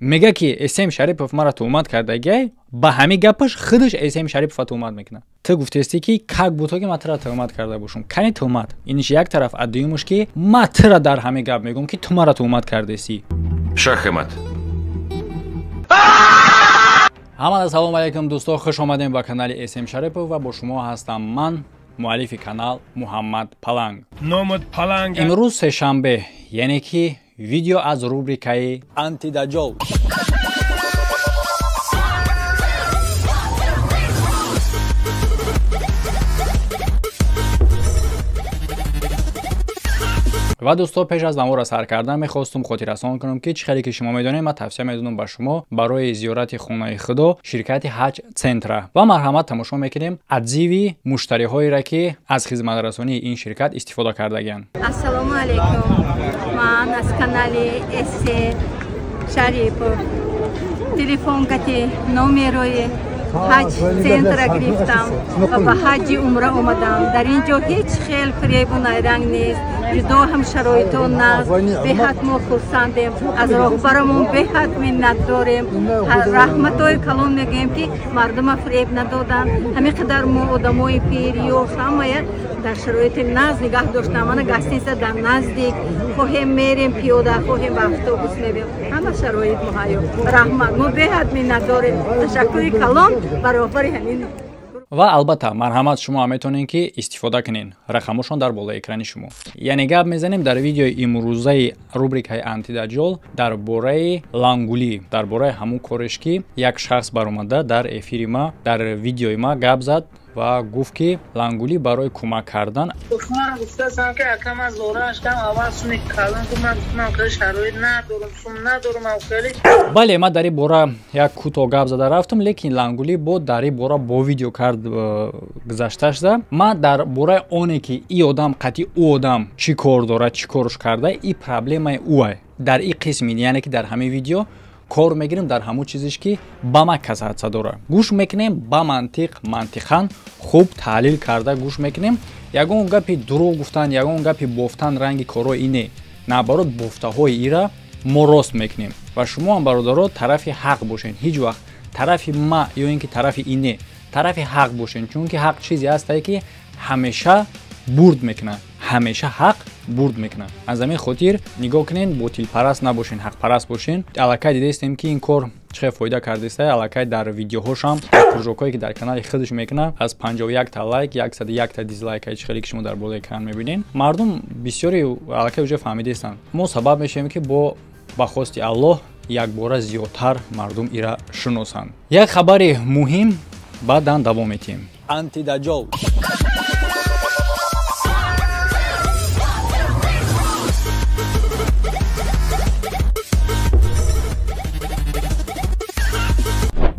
میگه که اسم شریف مرا تهمت کرده گه با همین گپش خودش اسم شریف تهمت میکنه. تو گفتی که کاک بوده که من تو را تهمت کرده باشم. کنی تهمت اینش یک طرف ادیمش که من تو را در همین گپ میگم که تو مرا تهمت کرده سی. شاخمت. همه سلام علیکم دوستان، خوش آمدین به کانال اسم شریف و با شما هستم من مؤلف کانال محمد پلنگ. نامت پلنگ. امروز سه‌شنبه یعنی که ویدیو از روبریکای آنتی دجال. و دوستان پیش از نمو را سر کردن میخواستم خاطررسانی کنم که چه خیلی که شما میدونید من توصیه میدونم به شما برای زیارت خانه خدا شرکت حج سنتر و مرحمت تماشا میکنیم ادزیوی مشتری هایی را که از خدمت رسانی این شرکت استفاده کردگان. السلام علیکم، من از کانال اس شریف تلفن گتی نمره حج سنتر گرفتم و به حج عمره اومدم. در اینجا هیچ خیل فریب و نیرنگ نیست، جدا هم شرایط و ناز. به حد ما خرسندیم، از راهبرمون به حد منت داریم. رحمت های کلام میگیم که مردم فریب ندادن. همین قدر ما آدمای پیری و شامایه در شرایط ناز نگاه داشتم. من گستیس در نزدیک خواهیم میریم پیاده، خواهیم به اتوبوس میریم، همه شرایط مهیا. رحمت ما به حد منت داریم. تشکر کلام برابر همین. و البته مرحمت شما میتونین که استفاده کنین. رقمشون در بالای اکران شما. یعنی گپ میزنیم در ویدیو امروزه روبریکای آنتی دجال درباره لانگولی، درباره همون کارش که یک شخص برآمده در افیر ما در ویدیوی ما گپ زد و گفت که لانگولی برای کمک کردن من گفتم که اکم از لورش کم آواز میکردم که من خیلی شرایط ندارم خیلی. بله ما در این باره یک کوتاه گپ زده رفتم، لیکن لانگولی بود در این باره با ویدیو کرد گذشتهش زد. ما در باره اونی که این آدم قطعی او آدم چی کار داره چی کارش کرده این پرابلم اوه در این قسم، یعنی که در همه ویدیو کار میگیریم در همون چیزیش که با ما کسات داره گوش میکنیم، با منطقاً خوب تحلیل کرده گوش میکنیم. یگون گپی دروغ گفتن، یگون گپی بافتن رنگی کارو اینه نه، برات بافته های ایرا ما راست میکنیم و شما هم برادرها طرف حق باشین. هیچ وقت طرف ما یا اینکه طرف اینه، طرف حق باشین، چون که حق چیزی هست که همیشه برد میکنه، همیشه حق برد میکنه. از همین خاطر نگاه کنین، باطل پرست نباشین، حق پرست باشین. الکای دیده استیم که این کار چه فایده کرده است. الکای در ویدیوهاش هم پروژه‌ای که در کانال خودش میکنه از 51 تا لایک 101 تا دیسلایک هیچ خیلی که شما در بالای اکران میبینین. مردم بسیاری الکای وجه فهمیده هستند. ما سبب میشیم که با خواست الله یک بار زیادتر مردم ایرا شناسند. یک خبر مهم بعداً دوام میتیم. آنتی دجال.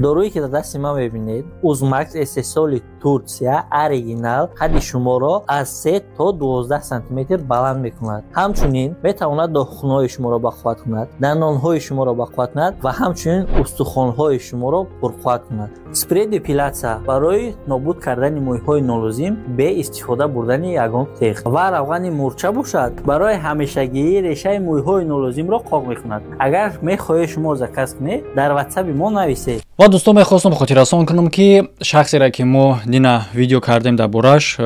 دارویی که در دست ما میبینید اوزماکس استحصال ترکیه اوریجینال قد شما را از 3 تا 12 سانتی متر بلند میکند. همچنین میتواند داخلهای شما را بقوت کند، دندانهای شما را بقوت کند و همچنین استخوانهای شما را پرقوت کند. اسپری دپیلاتسیا برای نابود کردن مویهای نالازم به استفاده بردن یگان تیغ و روغن مورچه باشد برای همیشگی ریشه مویهای نالازم را قاق میکند. اگر میخواهید شما زکس کنید در واتساپ ما نویسید. و دوستان میخواستم خاطررسانی کنم که شخصی را که ما دینا ویدیو کردیم در بورش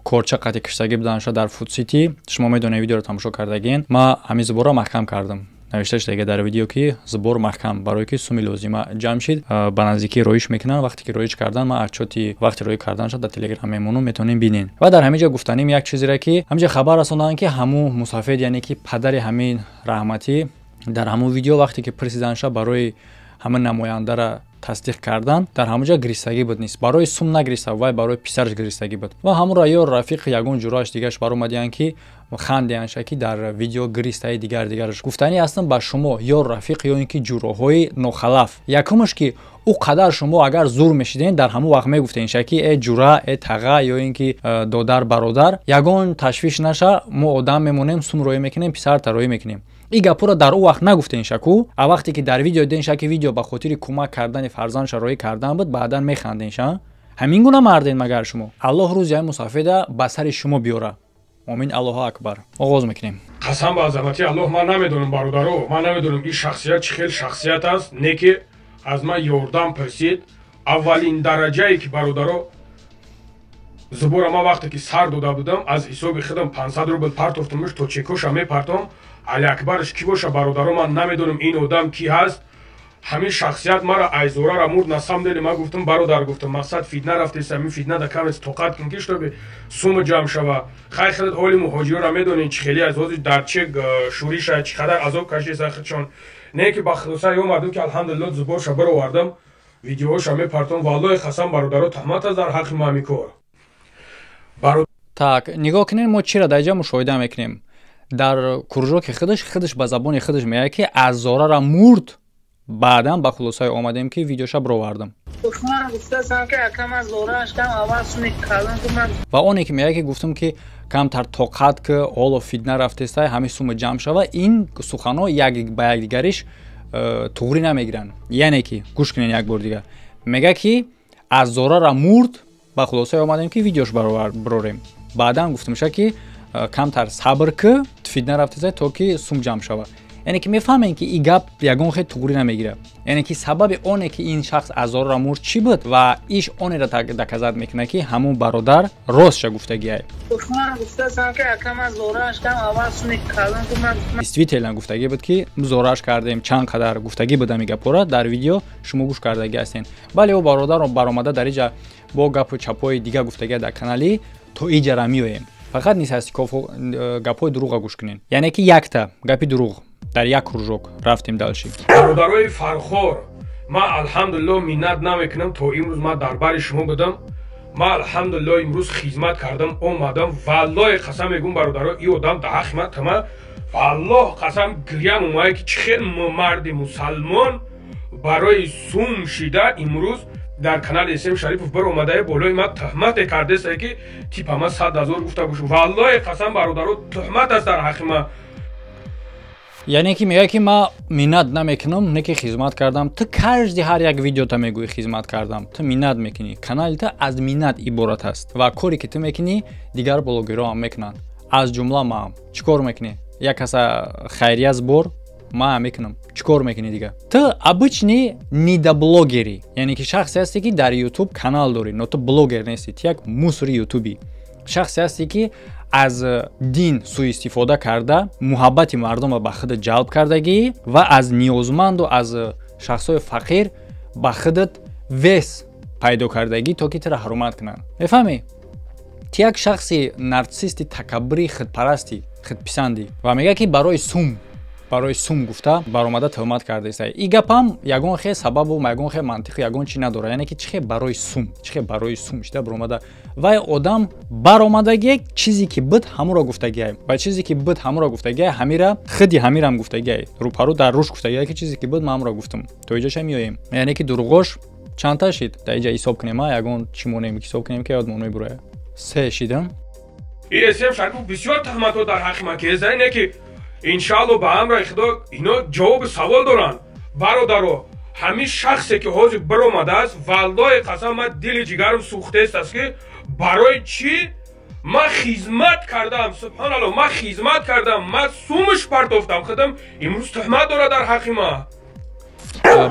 کورچه قطعی کشتگی بدانش در فود سیتی، شما میدونید ویدیو رو تماشا کردگین. ما همین زبور محکم کردم، نوشتهش دیگه در ویدیو که زبور محکم برای که سومی لازمه جمع شد به نزدیکی رویش میکنن. وقتی که رویش کردن ما اچوتی وقتی روی کردن شد در تلگرام میمونم میتونین ببینین. و در همینجا گفتنیم یک چیزی را که همینجا خبر رسوندن که همون مسافر یعنی که پدر همین رحمتی در همون ویدیو وقتی که پرسیدنش برای همه نماینده را تصدیق کردن در همونجا گریستگی بود نیست، برای سوم نگریسته و برای پسرش گریستگی بود و همون را یا رفیق یگون جوراش دیگهش بر اومدن که خندیان شکی در ویدیو گریسته دیگرش گفتنی هستن با شما یا رفیق یا اینکه جوراهای نوخلاف. یکمش که او قدر شما اگر زور میشیدین در همون وقت میگفتین شکی ای جورا ای تقا یا اینکه دادر برادر یگون تشویش نشه، ما آدم میمونیم، سوم روی میکنیم، پسر تروی میکنیم. این گپو را در او وقت نگفتین شکو، وقتی که در ویدیو دیدین شکی ویدیو به خاطر کمک کردن فرزند شرایط کردن بود، بعداً میخندین شه. همین گونه مردین مگر شما الله روز یای مسافر به سر شما بیاره. آمین الله اکبر. آغاز میکنیم. قسم به عظمت الله من نمیدونم برادرو، من نمیدونم این شخصیت چه خیلی شخصیت است. نه که از من یاردم پرسید. اولین درجه ای که برادرو زبور ما وقتی که سر داده بودم از حساب خودم 500 روبل پرتافتمش تا چکوش هم میپرتم. علی اکبرش کی باشه برادرو من نمیدونم این آدم کی هست. همین شخصیت مرا ایزورا را مورد نسام دیدی. من گفتم برادر گفتم مقصد فیتنه رفته است. همین فیتنه در کم طاقت کن کش تا به سوم جمع شوه. خیلی خودت حال مهاجرا را میدونین چه خیلی از وقتی در چه شوریش چقدر عذاب کشیده خودشون. نه که با خلاصه اومدم که الحمدلله زبورش برو آوردم. ویدیوهاش هم میپرتم. والله قسم برادرو تهمت از در حق ما میکور. Так, нигоҳ кинед мо чиро дар ҷа мушоҳида мекунем. Дар кружоки худаш ба забони худаш мегӯяд ки аз Зораро мурд. Баъдан ба хулосае омадем ки видеоша бировардам. Ва оне ки мегӯяд ки гуфтам ки камтар тоқат ки ҳоло фитна рафтестай ҳамин сума ҷамъ шава, ин суханҳо як ба якдигариш туғрӣ намегиранд. Яъне ки гӯш кунед як бор дигар. Мегӯяд ки аз Зораро мурд. Ба хулосае омадем ки видеош барорем. Баъдан гуфтамша ки камтар сабр ки фитна рафтесай то ки сум ҷамъ шава. یعنی که میفهمین که این گپ یگان خیلی توغری نمیگیره. یعنی که سبب اونه که این شخص از Зораро мурд چی بود و ایش اون را دکزد میکنه که همون برادر راست شا گفتگیه. действительно گفتگی بود که زوراش کردیم چند قدر گفتگی بوده میگه پورا در ویدیو شما گوش کردگی هستین. ولی او برادر رو برآمده در اینجا با گپ و چپای دیگه گفتگی در کانالی تو اینجا را میویم. فقط نیست هستی که گپای دروغ گوش کنین. یعنی که یک تا گپی دروغ در یک кружок رفتیم دالشی. برادرای فرخور ما الحمدلله منت نمیکنم تا امروز ما دربار شما بودم. ما الحمدلله امروز خدمت کردم اومدم. والله قسم میگم برادرای این آدم در حق من تمام. والله قسم گریم اومد که چه مرد مسلمان برای سوم شیده امروز در کانال اسم شریف بر اومده بالای ما تهمت کرده است که تیپ ما 100,000 گفته باشه. والله قسم برادرو تهمت است در حق ما. یعنی که میگه که ما منت نمیکنم نه که خدمت کردم. تو کاردی هر یک ویدیو تا میگوی خدمت کردم. تو منت میکنی. کانال تو از منت عبارت است و کاری که تو میکنی دیگر بلاگرها هم میکنن. از جمله ما هم چیکار میکنی؟ یک کس خیریه збор ما هم میکنم. چیکار میکنی دیگه؟ تو обычный недоблогери. یعنی که شخصی هستی که در یوتیوب کانال داری. نه تو بلاگر نیستی. تو یک موسری یوتیوبی. شخصی هستی که از دین سوء استفاده کرده محبت مردم را به خودت جلب کردگی و از نیازمند و از شخصای فقیر به خودت وس پیدا کردگی تا که تو را حرمت کنن. میفهمی؟ تو یک شخصی نارسیستی تکبری خودپرستی خودپسندی و میگه که برای سوم گفته برآمده تهمت کرده است. این گپ هم یگان خیلی سبب و یگان خیلی منطق یگان چی نداره. یعنی که چه برای سوم شده برآمده و آدم برآمدگی چیزی که بود همون را گفتگی و چیزی که بود همون را گفتگی همیرا خودی همیرم گفتگی رو پرو در روش گفتگی که چیزی که بود ما هم را گفتم تو اینجاش میایم. یعنی که دروغش چند تا شید در اینجا حساب کنیم ما یگان چی مونیم حساب کنیم که یادمون بره 3 شیدم. این اسم شریف بسیار تهمت‌ها در حق ما که اینه که انشالله به امر خدا اینا جواب سوال دارن. برادرو همین شخصی که حاضر برآمده است والله قسم من دل جگرم سوخته است که برای چی من خدمت کردم. سبحان الله من خدمت کردم. من سومش پرتافتم خودم امروز تهمت داره در حق ما.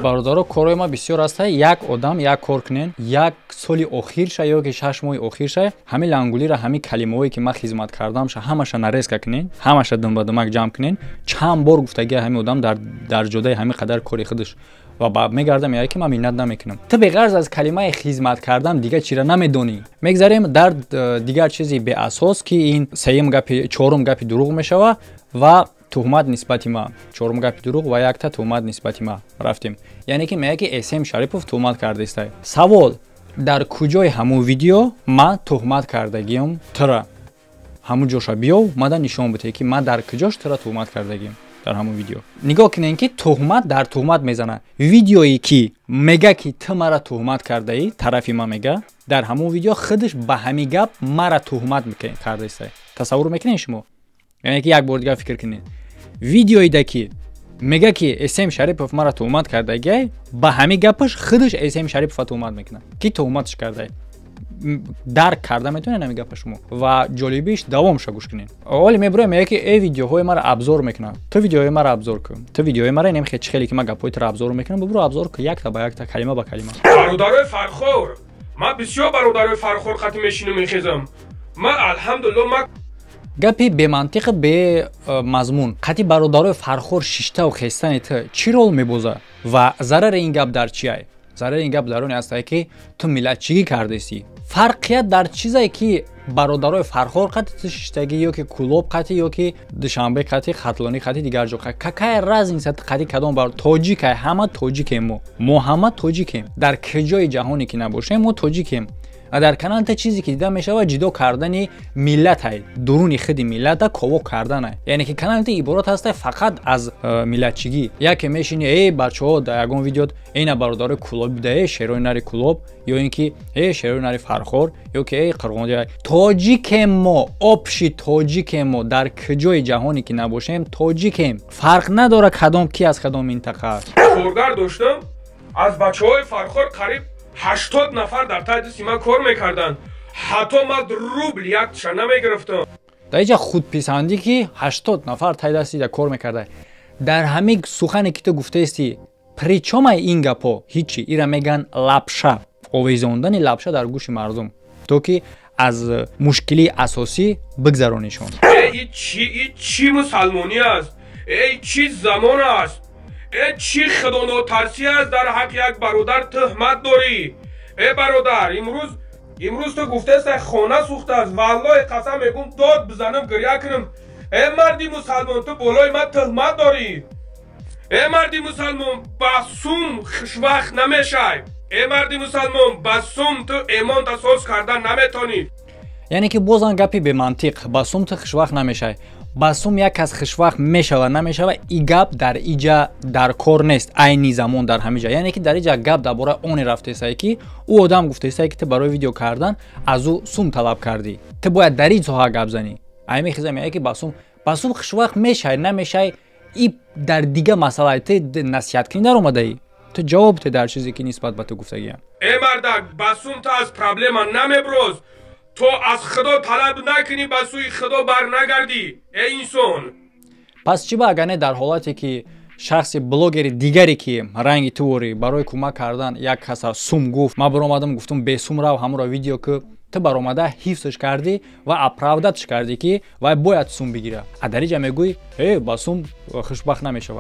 برادرو کارای ما بسیار است. یک آدم یک کار کنین یک سالی آخر شه یا که 6 ماه آخر شه همین لنگولی را همین کلمه‌ای که من خدمت کردم شه همش نریز کنین همش دم به دمک جمع کنین چند بار گفتگی همین آدم در جدای همین قدر کاری خودش و بعد میگردم میگه که من منت نمیکنم. تو به غرض از کلمه خدمت کردم دیگه چیرا نمیدونی. میگذاریم در دیگر چیزی به اساس که این سوم گپ چهارم گپ دروغ میشوه و تهمت نسبت ما چهارم گپ دروغ و یک تا تهمت نسبت ما رفتیم. یعنی که میگه که اسم شریفوف تهمت کرده است. سوال در کجای همون ویدیو ما تهمت کردگیم ترا همون جوشا بیاو ماده نشون بده که ما در کجاش ترا تهمت کردگیم در همون ویدیو. نگاه کنین که تهمت در تهمت میزنه. ویدیویی که میگه که تو مرا تهمت کرده ای طرفی ما میگه در همون ویدیو خودش به همین گپ مرا تهمت کرده است. تصور میکنین شما؟ یعنی که یک بار دیگه فکر کنین ویدیویی که میگه که اسم شریفوف مرا تهمت کرده ای به همین گپش خودش اسم شریفوف تهمت میکنه که تهمتش کرده ای. дарк карда метавонед ҳамин гапа шумо ва ҷолибиш давомша гӯш кунед. Оле мебуроям мега ки видеоҳои маро абзор мекунам. Ту видеоҳои маро абзор кун. Ту видеоҳои маро немехе чӣ хеле ки ман гапҳои тро абзор мекунам, бибуро абзор кун якта ба якта, калима ба калима. бародарои фархор, ман бисёр бародарои фархор хати мешинам мехезам. Ман алҳамдулиллоҳ ман гапи бемантиқ бемазмун қати бародарои фархор шиштаву хестани ту чӣ рол мебозад ва зарари ин гап дар чи ай? Зарари ин гап дар он астае ки ту миллатчигӣ кардеси. Фарқият дар чизае ки бародарои фархор қати ту шиштагӣ ё ки кулоб қати ё ки душанбе қати хатлонӣ қати дигар ҷо қати какая разница қати кадом бар тоҷикай ҳама тоҷикем мо ҳама тоҷикем дар киҷои ҷаҳоне ки набошем мо тоҷикем. дар канал та чизе ки дида мешавад ҷудо кардани миллатай дуруни худи миллата ково карданай, яъне ки канал та иборат ҳастай фақат аз миллатчигӣ. яке мешини бачаҳо дар ягон видеот ина бародарои кулоб бида шерои нари кулоб ё ин ки шерои нари фархор ё ки қирғони тоҷикем мо обши тоҷикем мо дар киҷои ҷаҳоне ки набошем тоҷикем. фарқ надорад кадом ки аз кадом минтақа аст. коргар доштам аз бачаҳои фархор қариб 80 нафар дар таҳти сима кор мекарданд. ҳатто ман рубл якша намегирифтам. дар инҷа худписандӣ ки 80 нафар таҳи дастида кор мекарда. дар ҳамин сухане ки ту гуфтаисти причомай ин гапо ҳичи ира меган лапша, овезондани лапша дар гӯши мардум то ки аз мушкили асосӣ бигзаронишон. чӣ мусалмонӣ аст? чӣ замон аст? чӣ худонотарсӣ аст дар ҳаққи як бародар тӯҳмат дорӣ? бародар, имрӯз ту гуфтаистай хона сӯхтааст. валлоҳи қасам мегӯм дод бизанам гирья кунам. марди мусалмон, ту болои ман тӯҳмат дорӣ. марди мусалмон, ба сум хушвақт намешай. марди мусалмон, ба сум ту эмон асос кардан наметонӣ. яъне ки бозам гапи бемантиқ ба сум ту хушвақт намешай. ба сум як кас хушвақт мешава намешава и гап дар иҷа дар кор нест айни замон дар ҳамин ҷа. яъне ки дар иҷа гап дар бораи оне рафтесае ки ӯ одам гуфтесае ки ту барои видео кардан аз ӯ сум талаб кардӣ. Ту бояд дар ин соҳа гап занӣ. ай мехезам яке ба сум хушвақт мешай намешай и дар дига масъалаи ту насиҳат кунӣ дар омадаӣ. ту ҷавоб те дар чизе ки нисбат ба ту гуфтагиям. мардак, ба сум ту аз проблема намеброз. تو از خدا طلب نکنی به سوی خدا بر نگردی ای انسان. پس چی با اگر در حالتی که شخص بلاگر دیگری که رنگ توری برای کمک کردن یک کس سوم گفت ما برآمدم گفتم به سوم رو همون رو ویدیو که تو برآمده حفظش کردی و اپراودتش کردی که و باید سوم بگیره. ادریجا میگویی با سوم خوشبخت نمیشه.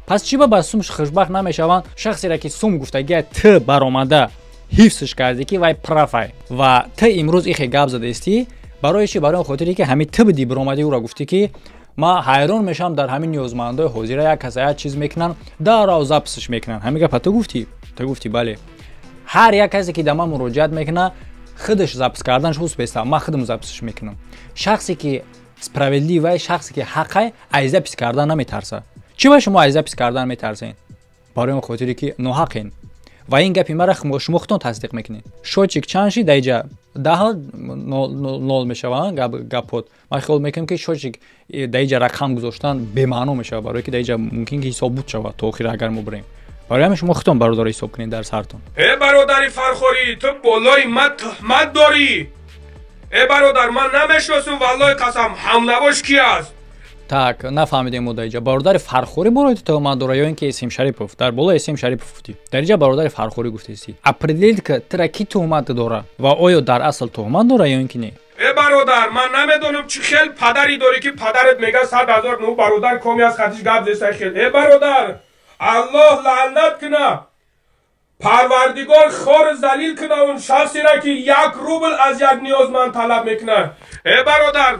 پس چی با سوم خوشبخت نمیشوند؟ شخصی را که سوم گفته تو برآمده حفظش کردی که وای پرافای و تو امروز این گپ زده استی برای چی؟ برای خاطری که همین تو بدی برآمدی او را گفتی که ما حیران میشم در همین نیازمندای حاضر یک کسی چیز میکنن در او زبطش میکنن. همین گپ تو گفتی بله. هر یک کسی که دما مراجعت میکنه خودش زبط کردنش حس بسته ما خودم زبطش میکنم. شخصی که سپراویلی و شخصی که حقه از زبط کردن نمیترسه. چی با شما از زبط کردن میترسین؟ برای خاطری که ناحقین. و این گپی مرا شما خودتون تصدیق میکنید. شوچیک چندشی دیجا ده نول میشوند گپات. ما خیال میکنم که شوچیک دیجا رقم گذاشتن به معنی میشه برای که دیجا ممکن که حساب بود شود تا آخر اگر ما بریم. برای همین شما خودتون برادر حساب کنید در سرتون. برادری فرخوری تو بالای من تهمت داری. برادر من نمیشناسم والله قسم حمله باش کی است. Так, нафаҳмидем мо дар иҷа бародари фархорӣ барои ту тӯҳмат дора ё ин ки Исим Шарипов дар болои Исим Шарипов гуфтӣ. Дар иҷа бародари фархорӣ гуфтаистӣ. Определид ки тура ки тӯҳмат дора ва оё дар асл тӯҳмат дора ё ин ки не? бародар ман намедонам чӣ хел падари дорӣ ки падарат мега 100 000 ну бародар коми аз хатиш гап зесай хел. бародар аллоҳ лаънат куна. парвардигор хор залил куна он шахсеро ки 1 рубл аз як ниёзманд талаб мекунад. бародар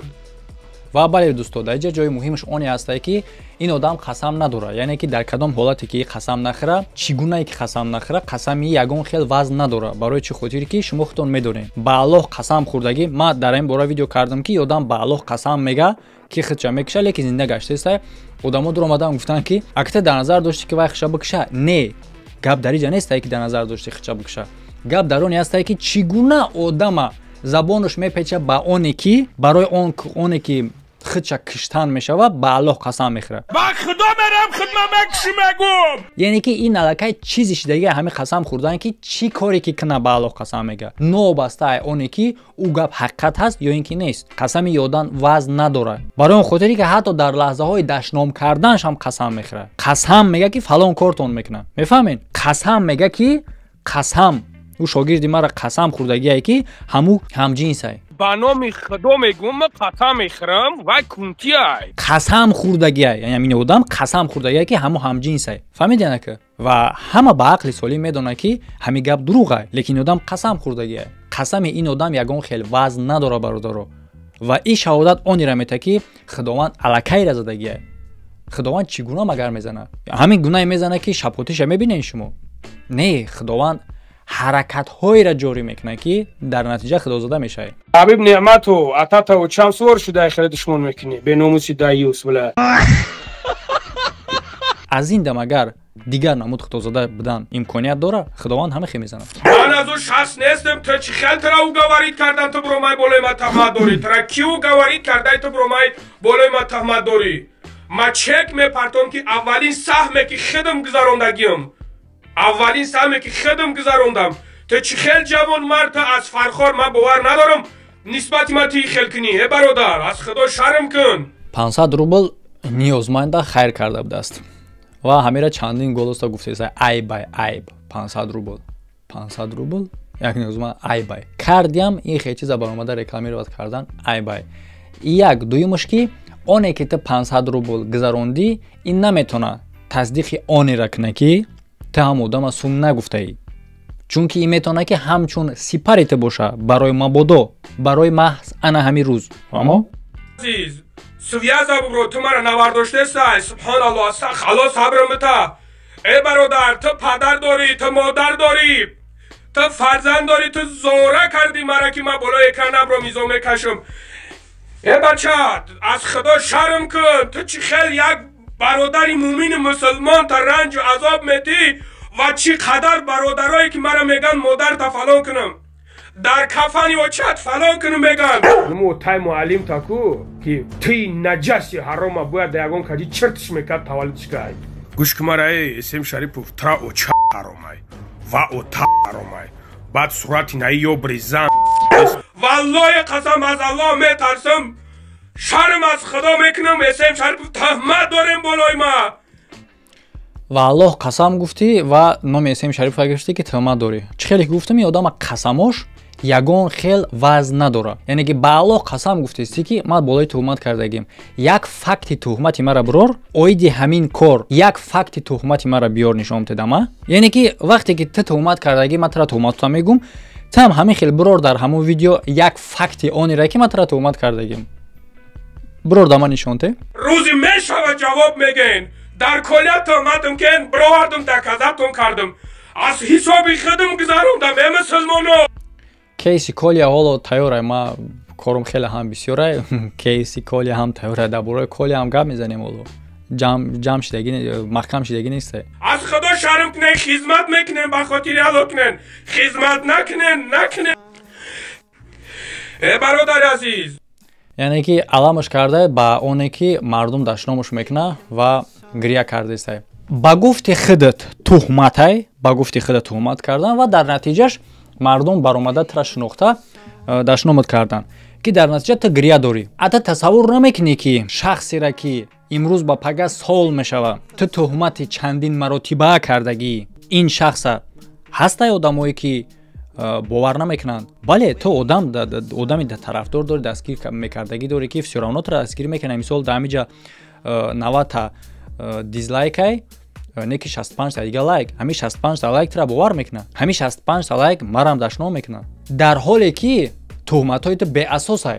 ва бале дӯсто дар иҷа ҷои муҳимаш оне ҳастае ки ин одам қасам надора, яъне ки дар кадом ҳолате ки қасам нахӯра, чӣ гунае ки қасам нахӯра, қасами ягон хел вазн надора. барои чӣ хотире ки шумо худтон медонед ба Аллоҳ қасам хӯрдагӣ. ман дар ин бора видео кардам ки одам ба Аллоҳ қасам мега ки худша мекуша лекин зинда гаштаеста. одамо дуромадан гуфтанд ки агар ту дар назар дошти ки вай худша бикуша, не, гап дар иҷа нестае ки дар назар дошти худша бикуша. гап дар оне ҳастае ки чӣ гуна одама забонаш мепеча ба оне ки барои оне ки خودش کشتن میشوه به الله قسم میخوره. با خدا میرم خدمت شما میگم. یعنی که این الکای چیزیش دیگه همین قسم خوردن که چی کاری که کنه به الله قسم میگه. نوبسته اونی که او گپ حقیقت هست یا اینکه نیست. قسم یادن وزن نداره. برای اون خاطری که حتی در لحظه های دشنام کردنش هم قسم میخوره. قسم میگه که فلان کارتون میکنه. میفهمین؟ قسم میگه که قسم او شاگردی مرا قسم خوردگیه که همو همجنسه. با نام خدا میگم قسم میخورم و کنتیه. قسم خوردگیه، یعنی این آدم قسم خوردگیه که همو همجنسه. فهمیدین که؟ و همه با عقل سالم میدونه که همین گپ دروغه، لیکن آدم قسم خوردگیه. قسم این آدم یگان خیلی وزن نداره برادرو. و این شهادت اونی را میته که خداوند الکی را زدگیه. خداوند چگونه مگر میزنه؟ همین گناه میزنه که شپوتش میبینین شما. نه، خداوند حرکت هایی را جاری میکنه که در نتیجه خدا زاده میشه. حبیب نعمتو عطا و چند سوار شده خیلی دشمن میکنی به ناموسی دایوس بله. از این دم اگر دیگر نمود خدا زاده بدن امکانیت داره خداوند همه خی میزنه. من از اون شخص نیستم تو چی خیلی ترا او گوارید کردن تو برو مای بالای ما تهمت داری. ترا کیو گوارید کرده تو برو مای بالای ما تهمت داری. ما چک میپرتم که اولین سهمه که خودم گذراندگیم. اولین سهمه که خودم گذراندم. تو چی خیلی جوان مرد از فرخار من باور ندارم نسبت ما تی خیل کنی. ای برادر از خدا شرم کن. 500 روبل نیازمند خیر کرده بود است. و همیشه چندین گلوستا گفته است عیب عیب 500 روبل 500 روبل یک نیازمند عیب کردیم این خیلی چیزا برآمده رکلامی رو کردن عیب. یک دویمش که اونی که تو 500 روبل گذروندی این نمیتونه تصدیق اونی را کنه که تو هم آدم سوم نگفته ای. چون که این میتونه که همچون سپریت باشه برای مبادا برای محض انا همین روز. اما عزیز سویازا برو تو مرا نوارداشته سای سبحان الله خلاص صبرم بتا. ای برادر تو پدر داری تو مادر داری تو فرزند داری تو زوره کردی مرا که من بالای کنم رو میزو میکشم. ای بچه از خدا شرم کن. تو چی خیلی یک برادری مومین مسلمان تا رنج و عذاب میدی و چی قدر برادرایی که مرا میگن مادر تا فلان کنم در کفانی و چت فلان کنم میگن. نمو تای معلم تاکو که توی نجاسی حرام باید دیگون کجی چرتش میکرد تولدش که گوش که مرا اسم شریف ترا او چه حرامای و او تا حرامای بعد صورتی نایی و بریزم. والله قسم از الله میترسم شرم از خدا میکنم اسم شریف تهمت داریم بالای ما. و الله قسم گفتی و نام اسم شریف گفتی که تهمت داری. چه خیلی گفتم این آدم قسمش یگان خیل وزن نداره. یعنی که به الله قسم گفتی که ما بالای تهمت کردگیم یک فکت تهمتی مرا برار اویدی همین کار یک فکت تهمتی مرا بیار نشون تدم. یعنی که وقتی که تو تهمت کردگی من ترا تهمت میگم تم همین خیل برار در همون ویدیو یک فکت اونی را که من ترا تهمت کردگیم برار دما نشون ته روزی میشوه جواب میگین در کلیت تهمتم کن براوردم در کذبتون کردم از حسابی خودم گذروندم ای مسلمانو. کیسی کولیا حالا تیاره ما کارم خیلی هم بسیاره کیسی کولیا هم تیاره در برای کولیا هم گپ میزنیم حالا جمع شدگی محکم شدگی نیسته. از خدا شرم کنین خدمت میکنین با خاطر الله کنین خدمت نکنین. ای برادر عزیز یعنی که علامش کرده با اونی که مردم دشنامش میکنه و گریه کرده است. با گفت خودت تهمت کردن و در نتیجهش مردم برآمده ترا شناخته دشنامت کردن که در نتیجه تو گریه داری. حتی تصور نمیکنی که شخصی را که امروز با پگه سال میشوه تو تهمت چندین مراتبه کردگی این شخص هسته آدمایی که باور نمیکنن. بله تو آدمی در طرفدار داری دستگیر میکردگی داری که فسیرانات را دستگیر میکنه. مثال در همینجا 90 تا دیزلایک های نیکی 65 تا دیگه لایک همین 65 تا لایک را باور میکنه. همین 65 تا لایک مرام دشنام میکنه در حالی که تهمت های تو بی اساس های.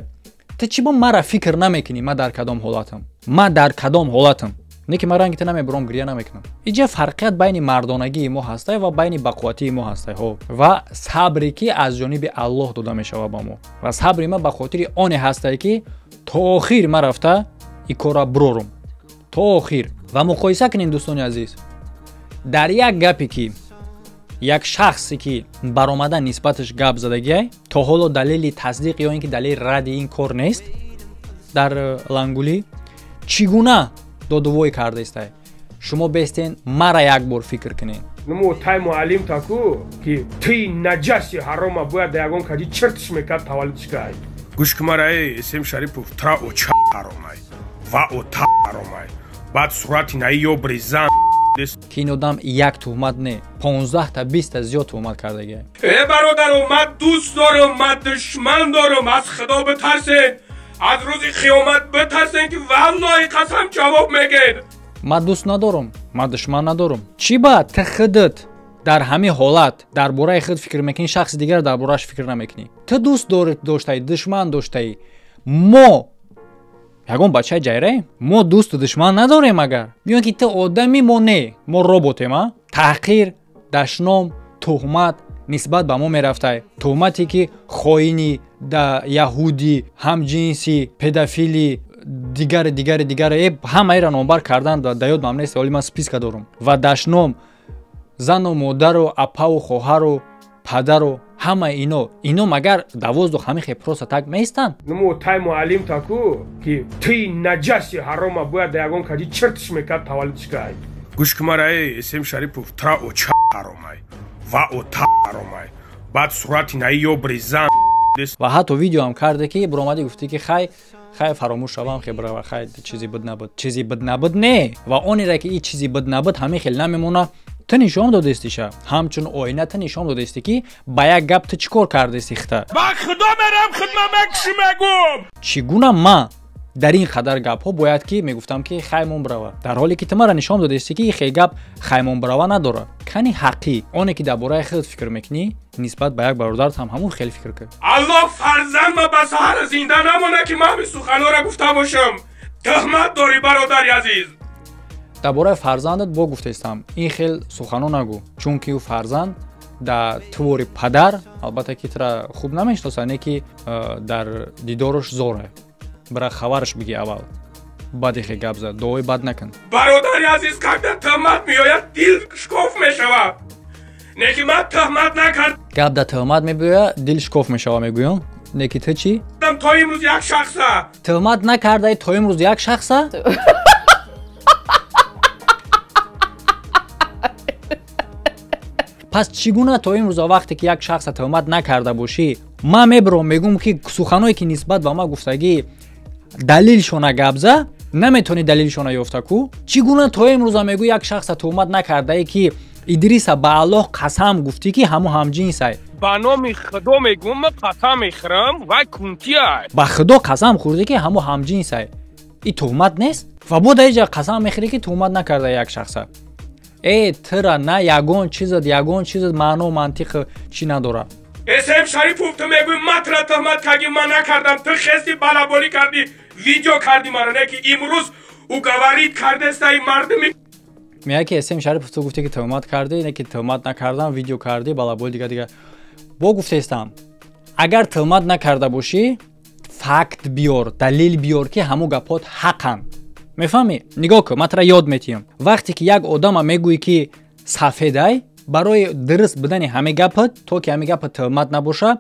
تو چی با مرا فکر نمیکنی من در کدام حالتم نیکی من رنگی نمی برام گریه نمیکنم. اینجا فرقیت بین مردانگی ما هسته و بین بقوتی ما هسته و صبری که از جانب الله داده میشوه با ما و صبر ما به خاطر آن هسته که تا آخر ما رفته این کارا برورم تا آخر. و مقایسه کنین دوستان عزیز در یک گپی که یک شخصی که برآمده نسبتش گپ زدگی تا حالا دلیل تصدیق یا اینکه دلیل رد این کار نیست дар лангулӣ чӣ гуна додувой кардаистай? Шумо бестен мара як бор фикр кунед. нумо тай муаллим таку ки ти наҷаси ҳарома бояд ягон каҷи чертиш мекард таваллудшикай гӯшкумараи Эсем Шарипов тра оча ҳаромай ва ота ҳаромай баъд сурати наи ё бризан ки ин одам як туҳмат не 15 та 20 та зиёд туҳмат кардагиай. бародаро ман дӯст дорам, ман душман дорам. Аз худо битарсен, аз рӯзи қиёмат битарсен ки валлоҳи қасам ҷавоб мегед. ман дӯст надорам, ман душман надорам. чӣ ба ти худат дар ҳамин ҳолат дар бораи худ фикр мекунӣ, шахси дигар дар борааш фикр намекунӣ? Ти дӯст доштаӣ, душман доштаӣ. мо ягон бачаи ҷайраем? Мо дӯсту душман надорем агар? Меён ки ти одами мо не, мо роботем а? Таҳқир, дашном, туҳмат нисбат ба мо мерафтай. Туҳмате ки хоини, яҳудӣ, ҳамҷинсӣ, педофили, дигаре ҳамаира номбар кардан да ёд мам нест, оли ман списка дорам. Ва дашном, зану модару, апаву хоҳару, падару ҳама ино магар 12 ҳамихе просто так меистанд? нумо тай муаллим таку ки ти наҷаси ҳарома бояд ягон каҷи чертиш мекард таваллудшикай гӯшкумараи Эсем Шарипов тра оча ҳаромай ва ота ҳаромай баъд сурати наи ё бризан ва ҳатто видео ҳам карде ки биромадӣ гуфтӣ ки хай фаромӯш шавам, хай чизи буд набуд не. Ва онере ки ин чизи буд набуд ҳамин хел намемона. Ти нишон додестиша, ҳамчун оина ти нишон додести ки ба як гап ти чӣ кор кардести хта. ба худо мерам хидматак чӣ мегум? Чӣ гуна ма дар ин қадар гапҳо бояд ки мегуфтам ки хаймон брава, дар ҳоле ки ти мара нишон додести ки ин хел гап хаймон брава надора. Кани ҳаққӣ оне ки дар бораи худ фикр мекунӣ нисбат ба як бародарат ҳам ҳамун хел фикр кун. аллоҳ фарзанд ма ба саҳар зинда намона ки ман ин суханҳоро гуфта бошам. туҳмат дорӣ бародари азиз. дар бораи фарзандат бо гуфтаистам, ин хел суханҳо нагӯ, чунки ӯ фарзанд дар твори падар, албатта ки тира хуб намешноса, не ки дар дидораш зора. Бира хабараш биги аввал. Баъд ихе гап зад, дуои бад накун. бародари азиз, когда tuhmat меояд, дил шкоф мешавад. Не ки ман tuhmat накард. Гап да tuhmat мебояд, дил шкоф мешавад мегӯям. Не ки ту чӣ? То имрӯз як шахса. Tuhmat накардаи то имрӯз як шахса? пас чӣ гуна то имрӯза вақте ки як шахса tuhmat накарда бошӣ, ман мебиром мегӯм ки суханҳое ки нисбат ба ман гуфтагӣ далилшона гапза, наметавонӣ далилшона ёфта ку? Чӣ гуна то имрӯза мегӯ як шахса tuhmat накардаи ки Идриса ба Аллоҳ қасам гуфтӣ ки ҳамон ҳамҷинсай. ба номи худо мегӯм, қасам мехӯрам, вай кунтияй. ба худо қасам хӯрдӣ ки ҳамон ҳамҷинсай. ин tuhmat нест? Ва бо дар ин ҷо қасам мехӯрӣ ки tuhmat накарда як шахса. Тира на ягон чизат маъно мантиқ чӣ надора. Эсем Шарипов, ту мегӯи ман тира тухмат кардӣ, ман накардам. Ту хести балаболӣ кардӣ, видео кардӣ мара, не ки имрӯз уговорит кардестаи мардуми. Мега ки Эсем Шарипов ту гуфтӣ ки tuhmat кардӣ, не ки tuhmat накардам, видео кардӣ, балаболи дига. Бо гуфтаистам, агар tuhmat накарда бошӣ, факт биёр, далил биёр ки ҳамон гапот ҳақанд. мефаҳмӣ? Нигоҳ кун, ман тира ёд метиҳам. Вақте ки як одама мегӯӣ ки сафедай, барои дуруст будани ҳамин гапат, то ки ҳамин гапат tuhmat набоша,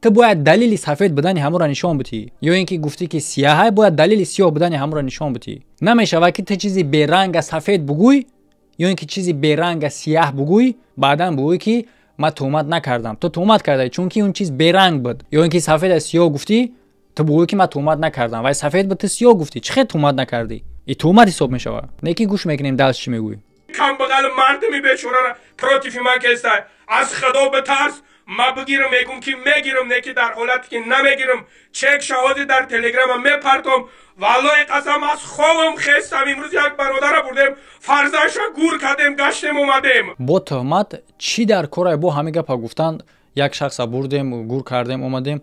ту бояд далили сафед будани ҳамонро нишон битӣ. Ё ин ки гуфтӣ ки сияҳай, бояд далили сиёҳ будани ҳамонро нишон битӣ. Намешавад ки ту чизи беранга сафед бугӯй, ё ин ки чизи беранга сияҳ бугӯй, баъдан бугӯй ки ман tuhmat накардам. Ту tuhmat кардаи, чунки он чиз беранг буд. Ё ин ки сафеда сиёҳ гуфтӣ, ту бугӯй ки ман tuhmat накардам. Вай сафед буд, ту сиёҳ гуфтӣ. Чӣ хел tuhmat накардӣ? ин tuhmat ҳисоб мешавад. Не ки гӯш мекунем даст чӣ мегӯй. камбағал мардуми бечораро против ман кестай. Аз худо битарс, ман бигирам, мегӯм ки мегирам, не ки дар ҳолате ки намегирам, чек шаҳоди дар телеграма мепартом. Валлоҳи қасам аз хобам хестам. Имрӯз як бародарро бурдем, фарзандша гур кардем, гаштем омадем. Бо tuhmat чӣ дар корай бо ҳамин гапа гуфтан, як шахса бурдем, гур кардем, омадем.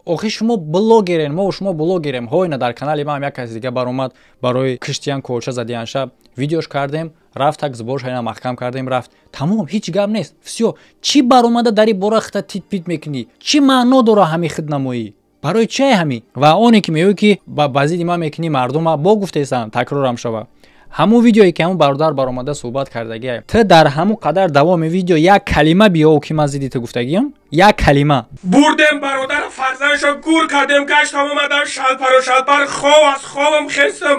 охи шумо блогерен, мо шумо блогерем. Ҳойна дар канали ман як каси дига баромад, барои киштиян колча задиянша видеош кардем, рафт так зуборш ҳайна маҳкам кардем, рафт. Тамом, ҳеҷ гап нест. Всё. Чӣ баромада дар ин бора хита тит-пит мекунӣ? Чӣ маъно дора ҳамин хиднамоӣ? барои чӣ ҳамин? Ва оне ки мегӯӣ ки ба зидди ман мекунӣ мардума, бо гуфтаистам, такрорам шава. ҳамун видеое ки ҳамун бародар баромада суҳбат кардагӣ ту дар ҳамун қадар давоми видео як калима биёву ки ман зидди ту гуфтагиям як калима бурдем бародар фарзандшо гур кардем гаштам омадам шалпар хоб аз хобам хестам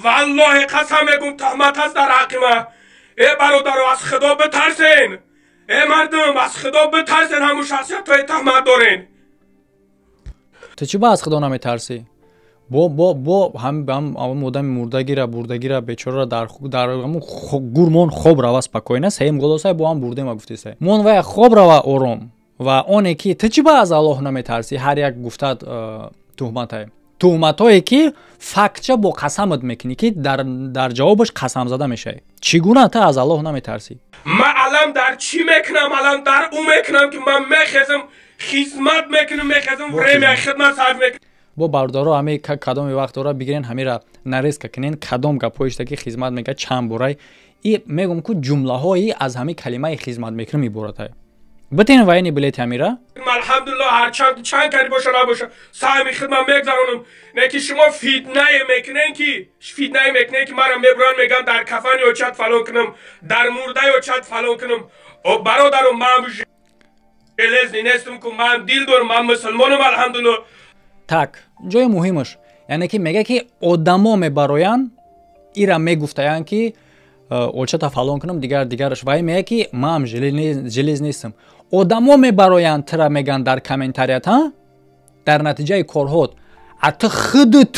валлоҳи қасам мегӯм тухмат аст дар ҳаққи ман бародаро аз худо битарсен мардум аз худо битарсен ҳамун шахсиятҳои тухмат дорен ту чӣ ба аз худо наметарсӣ бо ҳам одами мурдагира бурдагира бечораро дар гурмон хоб рава спокойна саем голосай бо ҳам бурдема гуфтисай мон вая хоб рава ором ва оне ки ту чӣ ба аз Аллоҳ наметарсӣ ҳар як гуфтад тухматай тухматое ки фактча бо қасамат мекунӣ ки дар ҷавобаш қасам зада мешавӣ чӣ гуна ту аз Аллоҳ наметарсӣ ман алам дар чӣ мекунам алам дар ӯ мекунам ки ман мехезам хизмат мекунам мехезам времяи хидмат сарф мекунам бо бародаро ҳаме кадоми вақтора бигирен ҳамира нарезка кунен кадом гапҳоишта ки хизмат мека чанд борай и мегум ку ҷумлаҳои аз ҳами калимаи хизмат мекунам иборатай битен вайни билети ҳамира алҳамдулиллаҳ ҳарчанд чанд кари боша набоша саҳми хидмат мегзаронам не ки шумо фитнае мекунен ки мара мебуран меган дар кафан ёчат фалон кунам дар мурда ёчат фалон кунам бародаро ман железни нестам ку ман дил дорам ман мусулмонам алҳамдулиллаҳ так ҷои муҳимаш яъне ки мега ки одамо мебароянд ира мегуфтаянд ки олчата фалон кунам дигараш вай мега ки ман желез нестам одамо мебароянд тира меган дар комментарият дар натиҷаи корҳот а ту худут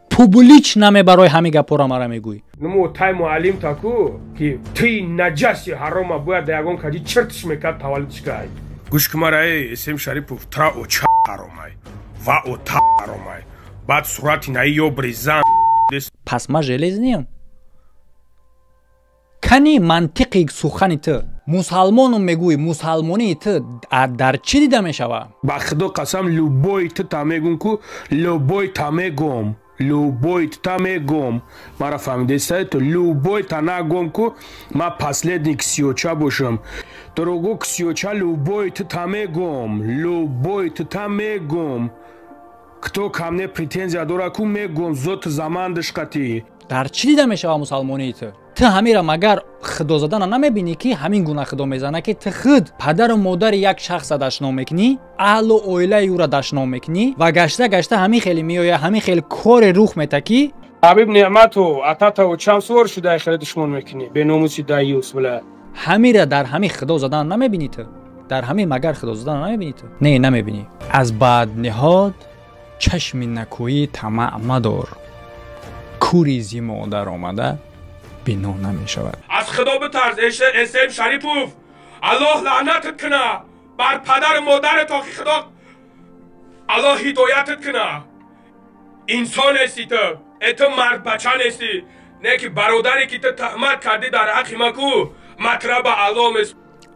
публич намебарои ҳами гапҳоро мара мегӯӣ нумо тай муаллим таку ки ти наҷаси ҳарома бояд да ягон каҷи чиртиш мекард таваллудиш кай гӯш ки мара Эсем Шарипов тра оча ҳаромай ва ота ҳаромай баъд сурати наи ё бризан пас ма желез нем кани мантиқи сухани ту мусалмону мегӯӣ мусалмонии ту дар чӣ дида мешава ба худо қасам любои ту та мегум ку любои та мегум любои та мегум мара фаҳмидесай ту любои та нагум ку ма последний ксиёча бошам дорогу ксиёча любои ту та мегум любои ту та мегум кто ко мне претензия дора ку мегум зот замандиш қатӣ дар чӣ дида мешава мусалмонии ту ту ҳамира магар худо задана намебинӣ ки ҳамин гуна худо мезана ки ту худ падару модари як шахса дашно мекунӣ аҳлу оилаи ӯра дашно мекунӣ ва гашта ҳамин хеле меоя ҳамин хеле коре рух мета ки ҳабиб неъмату ататаву чанд суор шуда хеле душмон мекунӣ беномуси даюс била ҳамира дар ҳамин худо задана намебинӣ ту дар ҳамин магар худо задана намебинӣ ту не намебинӣ аз баъд неҳод чашми накӯӣ тамаъ мадор кури зимодар омада бино намешавад аз худо битарс Эсем Шарипов аллоҳ лаънатат куна бар падару модарат охи худо аллоҳ ҳидоятат куна инсон ҳасти ту мард бача нести не ки бародаре ки ту тухмат кардӣ дар ҳаққи ма ку матраба аллоҳ мес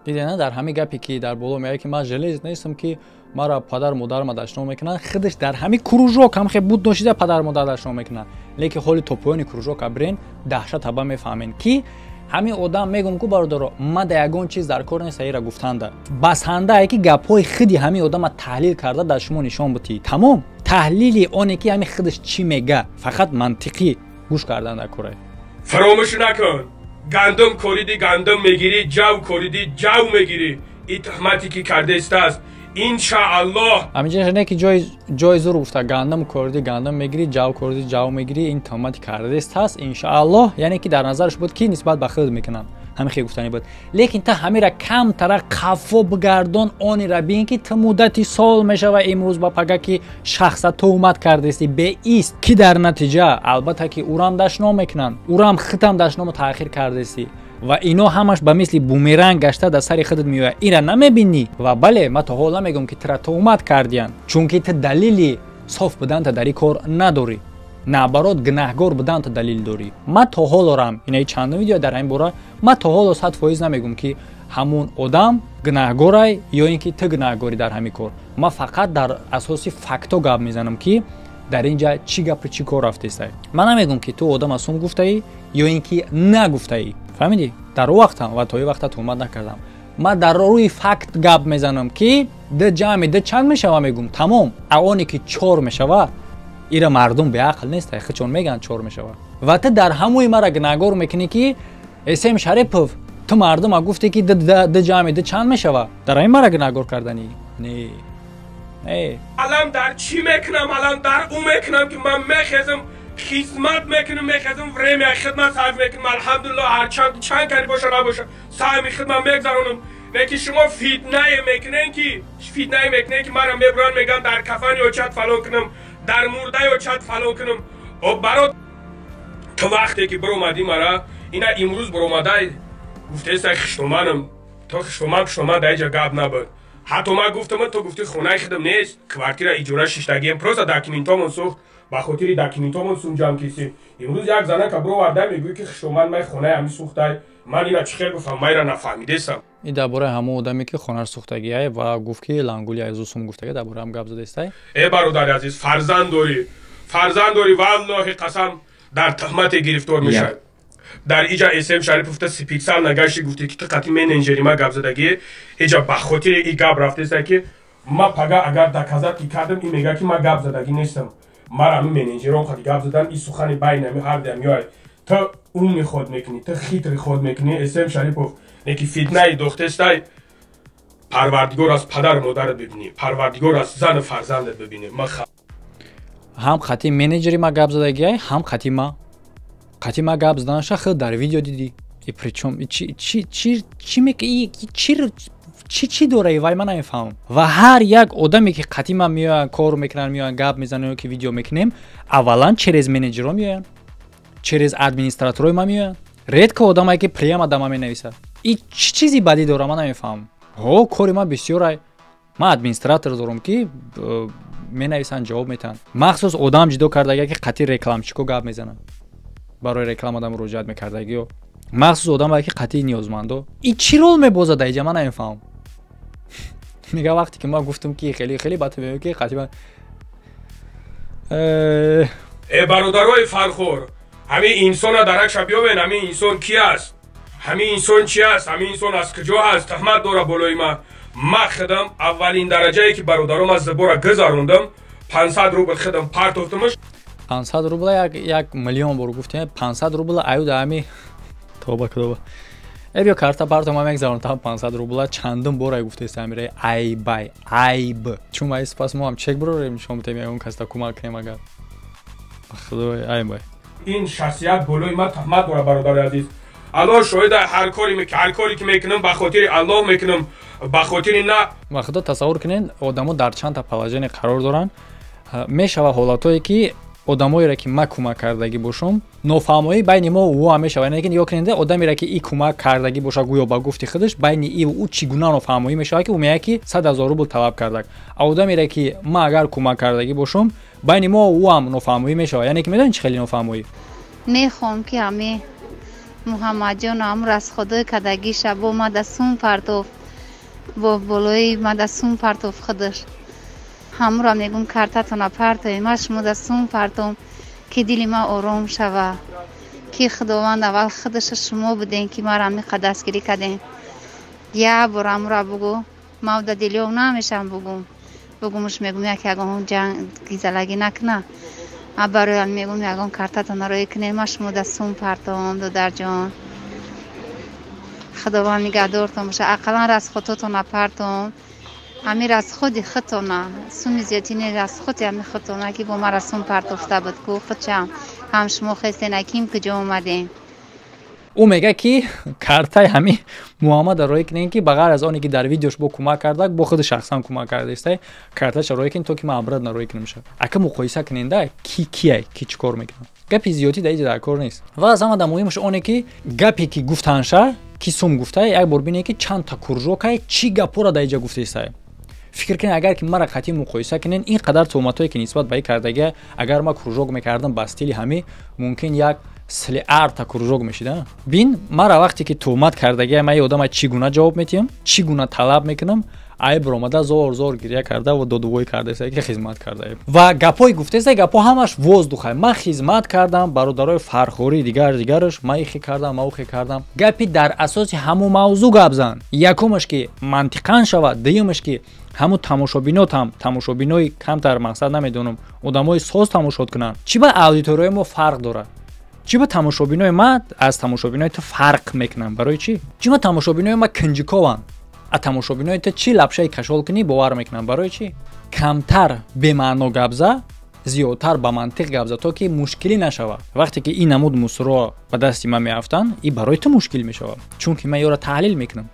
дидена дар ҳамин гапе ки дар боло меяд ки ман желез нестам ки мара падару модарма дашно мекунанд худаш дар ҳамин кружок ҳамхе буд дошида падару модар дашно мекунанд лекин ҳоли то поёни кружока бирен даҳшат ҳаба мефаҳмем ки ҳамин одам мегум ку бародаро ма да ягон чиз дар кор нест ира гуфтанда басандае ки гапҳои худи ҳамин одама таҳлил карда дар шумо нишон бутӣ тамом таҳлили оне ки ҳамин худаш чӣ мега фақат мантиқӣ гӯш кардан дар корай фаромӯш накун гандум кориди гандум мегирӣ ҷав кориди ҷав мегирӣ ин тухмате ки кардестааст иншааллоҳ ҳаминҷош не ки ҷои зур гуфта гандум кориди гандум мегирӣ ҷав кориди ҷав мегирӣ ин тухмати кардест ҳаст иншааллоҳ яъне ки дар назараш буд ки нисбат ба худ мекунанд ҳамин хел гуфтани буд лекин та ҳамира камтара қаффо бигардон онира бин ки ту муддати сол мешава имрӯз ба пага ки шахса тухмат кардести беист ки дар натиҷа албатта ки урам дашно мекунанд урам хитам дашному таъхир кардести ва ино ҳамаш ба мисли бумеранг гашта дар сари худат меояд ира намебинӣ ва бале ма то ҳол намегӯм ки тура тухмат кардиянд чунки ту далили соф буданта дар ин кор надорӣ наоборот гунаҳгор буданта далил дорӣ ма то ҳолорам инаи чандум видео дар ин бора ма то ҳоло 100% намегӯм ки ҳамун одам гунаҳгорай ё ин ки ту гунаҳгорӣ дар ҳамин кор ма фақат дар асоси факто гап мезанам ки дар ин ҷа чӣ гапу чӣ кор рафтестай ман намегӯм ки ту одам асум гуфтаӣ ё ин ки нагуфтаӣ фаҳмидӣ дар ӯ вақтам ва то ин вақта тухмат накардам ма дар рӯи факт гап мезанам ки ду ҷамъи ду чанд мешава мегӯм тамом а оне ки 4 мешава ایرا مردم به عقل نیست چون میگن چور میشوه و تو در هموی مرا گناهگار میکنی که اسم شریف تو مردم ها گفتی که ده جمع ده چند میشوه در این مرا گناهگار کردنی نه الان در چی میکنم الان در اون میکنم که من میخزم خدمت میکنم میخزم ورمی خدمت صرف میکنم الحمدلله هر چند کاری باشه نباشه سعی خدمت میگذرونم نه شما فتنه میکنین که مرا میبرن میگن در کفن یا چت فلان کنم در مرده یا چت فلان کنم و برات تو وقتی که برومدی مرا اینا امروز برومده گفته سای خشتومانم تو خشتومان در اینجا گاب نبود حتی ما گفتم تو گفتی خونه خودم نیست کوارتیر اجاره ششتگیم پروسا داکیومنتامون سوخت با خاطر داکیومنتامون سونجام کسی امروز یک زنه که برو ورده میگوی که خشتومان من خونه همی سوخته من اینا چی خیلی گفتم من اینا نفهمیدستم این درباره همه آدمی که خونه سوختگی های و گفت که لنگولی از اوسم گفته درباره هم گپ زده است ای برادر عزیز فرزند داری والله قسم در تهمت گرفتار میشه در ایجا اسم شریف گفته سپید سال نگشتی گفتی که تو قطعی منیجری ما گپ زدگی ایجا به خاطر این گپ رفته است که ما پگا اگر دکازات کردم این میگه که ما گپ زدگی نیستم ما همین منیجرام خاطی گپ زدن این سخن بین هر دم میای تو اون خود میکنی تو خیتر خود میکنی اسم شریف نکی فتنه دختر است پروردگار از پدر مادرت ببینی پروردگار از زن فرزندت ببینی ما هم خاطی منیجری ما گپ زدگی هم خاطی ما گپ زدنش خود در ویدیو دیدی ای پرچم چی میگه چی دوره وای من نمیفهمم و هر یک آدمی که قدیما میان کار میکنن میان گپ میزنن که ویدیو میکنیم اولا چرز منیجر میان چرز ادمنستراتور میان رد که آدمایی که پریم آدم مینویسه این چی چیزی بدی داره من نمیفهمم ها کاری ما بسیاره ما ادمنستراتور دارم که مینویسن جواب میتن مخصوص آدم جدو کردگی که قطعی رکلامچیکو گپ میزنن برای رکلام آدم روجت میکردگی و مخصوص آدمایی که قطعی نیازمندو این چی رول میبازه در اینجا من نمیفهمم میگه وقتی که ما گفتم که خیلی بات میگه که قطعا ای برادرای فرخور همین انسان درک بیاین همین انسان کی است همین انسان چی است همین انسان از کجا هست تهمت داره بالای ما خدم اولین درجه ای که برادرم از زبور گذروندم 500 روبل خدم پارت افتمش 500 روبل یک میلیون برو گفتیم 500 روبل ایو دامی توبه ای کارتا پارت ما میگذارم 500 روبل چندم برای گفته است میره ایب چون ما اسپاس ما هم چک برو شما میتونیم کاستا کمک کنیم اگر خدای ایب این شخصیت بالای ما تهمت داره برادر عزیز الله شاهد هر کاری که میکنم به خاطر الله میکنم به خاطر نه ما خدا تصور کنین آدمو در چند تا پلاژن قرار دارن میشوه حالاتایی که آدمایی را که ما کمک کردگی باشم نفهمایی بین ما و او همیشه یعنی که یا کننده آدمی را که این کمک کردگی باشه گویا با گفتی خودش بین ای و او چگونه نفهمایی میشه که او میگه که 100,000 روبل طلب کرده آدمی را که ما اگر کمک کردگی باشم بین ما و او هم نفهمایی میشه یعنی که میدونی چه خیلی نفهمایی میخوام که همه محمد جان امر از خدای کدگی شب ما دستون پرتوف با بالای ما دستون پرتوف خودش همراه میگم کارتاتون پرتوی ماش ما دستون پرتوم که دل ما آرام شوه که خداوند اول خودش شما بدین که ما را می قدسگیری کردین یا برام را بگو ما در دلیو نمیشم بگومش میگم یک اگه جنگ گیزلگی نکنه برای میگم یگان کارتاتون رو کنین ما شما دستون پرتوم دو جان خداوند نگهدارتون باشه اقلا از خودتون پرتوم امیر از خودی خطونه سومی زیتینی از خودی همی خطونه که با ما رسون پرتوفته بود که خودشم هم شما خیسته نکیم کجا اومدیم او میگه که کارتای همین محمد روی کنین که بغیر از آنی که در ویدیوش با کمک کرده با خود شخصا کمک کرده است کارتاش روی کن تو که ما ابرد نروی کنیم میشه اگه مقایسه کننده کی چیکار میکنه گپی زیادی در اینجا در کار نیست و از همه مهمش اونه که گپی که گفتنشه کی سوم گفته یک بار ببینید که چند تا کورژوکای چی گپو را در اینجا گفته است فکر کنین اگر که مرا قطعی مقایسه کنین این قدر توماتایی که نسبت به کردگی اگر ما کورژوک میکردم با استیلی همه ممکن یک سلی ارتا کورژوک میشید بین مرا وقتی که تومات کردگی ما یادم چگونه جواب میتیم چگونه طلب میکنم ای برآمده زور گریه کرده و دودوی کرده است که خدمت کرده و گپای گفته است گپا همش وزدوخه ما خدمت کردم برادرای فرخوری دیگرش ما ایخی کردم اوخی کردم گپی در اساس همو موضوع گپ زن یکمش که منطقاً شود دیمش که ҳамун тамошобинот ҳам тамошобинои камтар мақсад намедонам одамои соз тамошот кунанд. Чӣ ба аудиторияи мо фарқ дорад? Чӣ ба тамошобинои ма аз тамошобинои ту фарқ мекунам? Барои чӣ? Чӣ ба тамошобинои ма кинҷикованд? А тамошобинои ту чӣ лапшаи кашол кунӣ бовар мекунам? Барои чӣ? Камтар бемаъно гапза, зиёдтар ба мантиқ гапза, то ки мушкилӣ нашавад. Вақте ки ин намуд мусро ба дасти ман меафтанд, ин барои ту мушкил мешавад, чунки ман ёро таҳлил мекунам.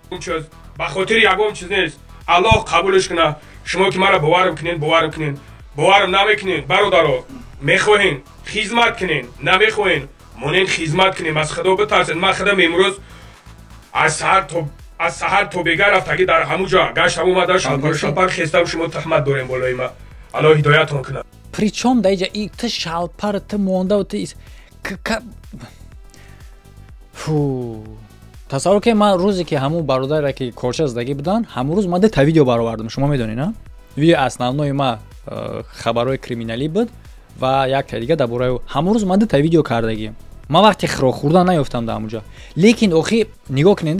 ба хотири ягон чиз нест. Аллоҳ қабулш куна. Шумо ки маро боварм кунед, боварм намекунед. Бародаро, мехоҳен хизмат кунед, намехоҳен монен хизмат кунем. аз Худо битарсед. ман худам имрӯз аз саҳар то бега рафтагӣ дар ҳамун ҷо гаштам омада шалпар хестам. шумо тухмат дорем болои ман. Аллоҳ ҳидоятон кунад. Причём дар иҷа ты шалпар ты монда ты тасаввур ки ман рӯзе ки ҳамун бародаре ки корча задагӣ буданд, ҳамун рӯз ман дета видео баровардам. Шумо медонед, на? Видеои основнои ма хабарҳои криминалӣ буд ва якта дига дар бораи ҳамун рӯз ман дета видео кардагиам. Ман вақти хӯрок хӯрдан наёфтам дар ҳамунҷо. Лекин охи нигоҳ кунед,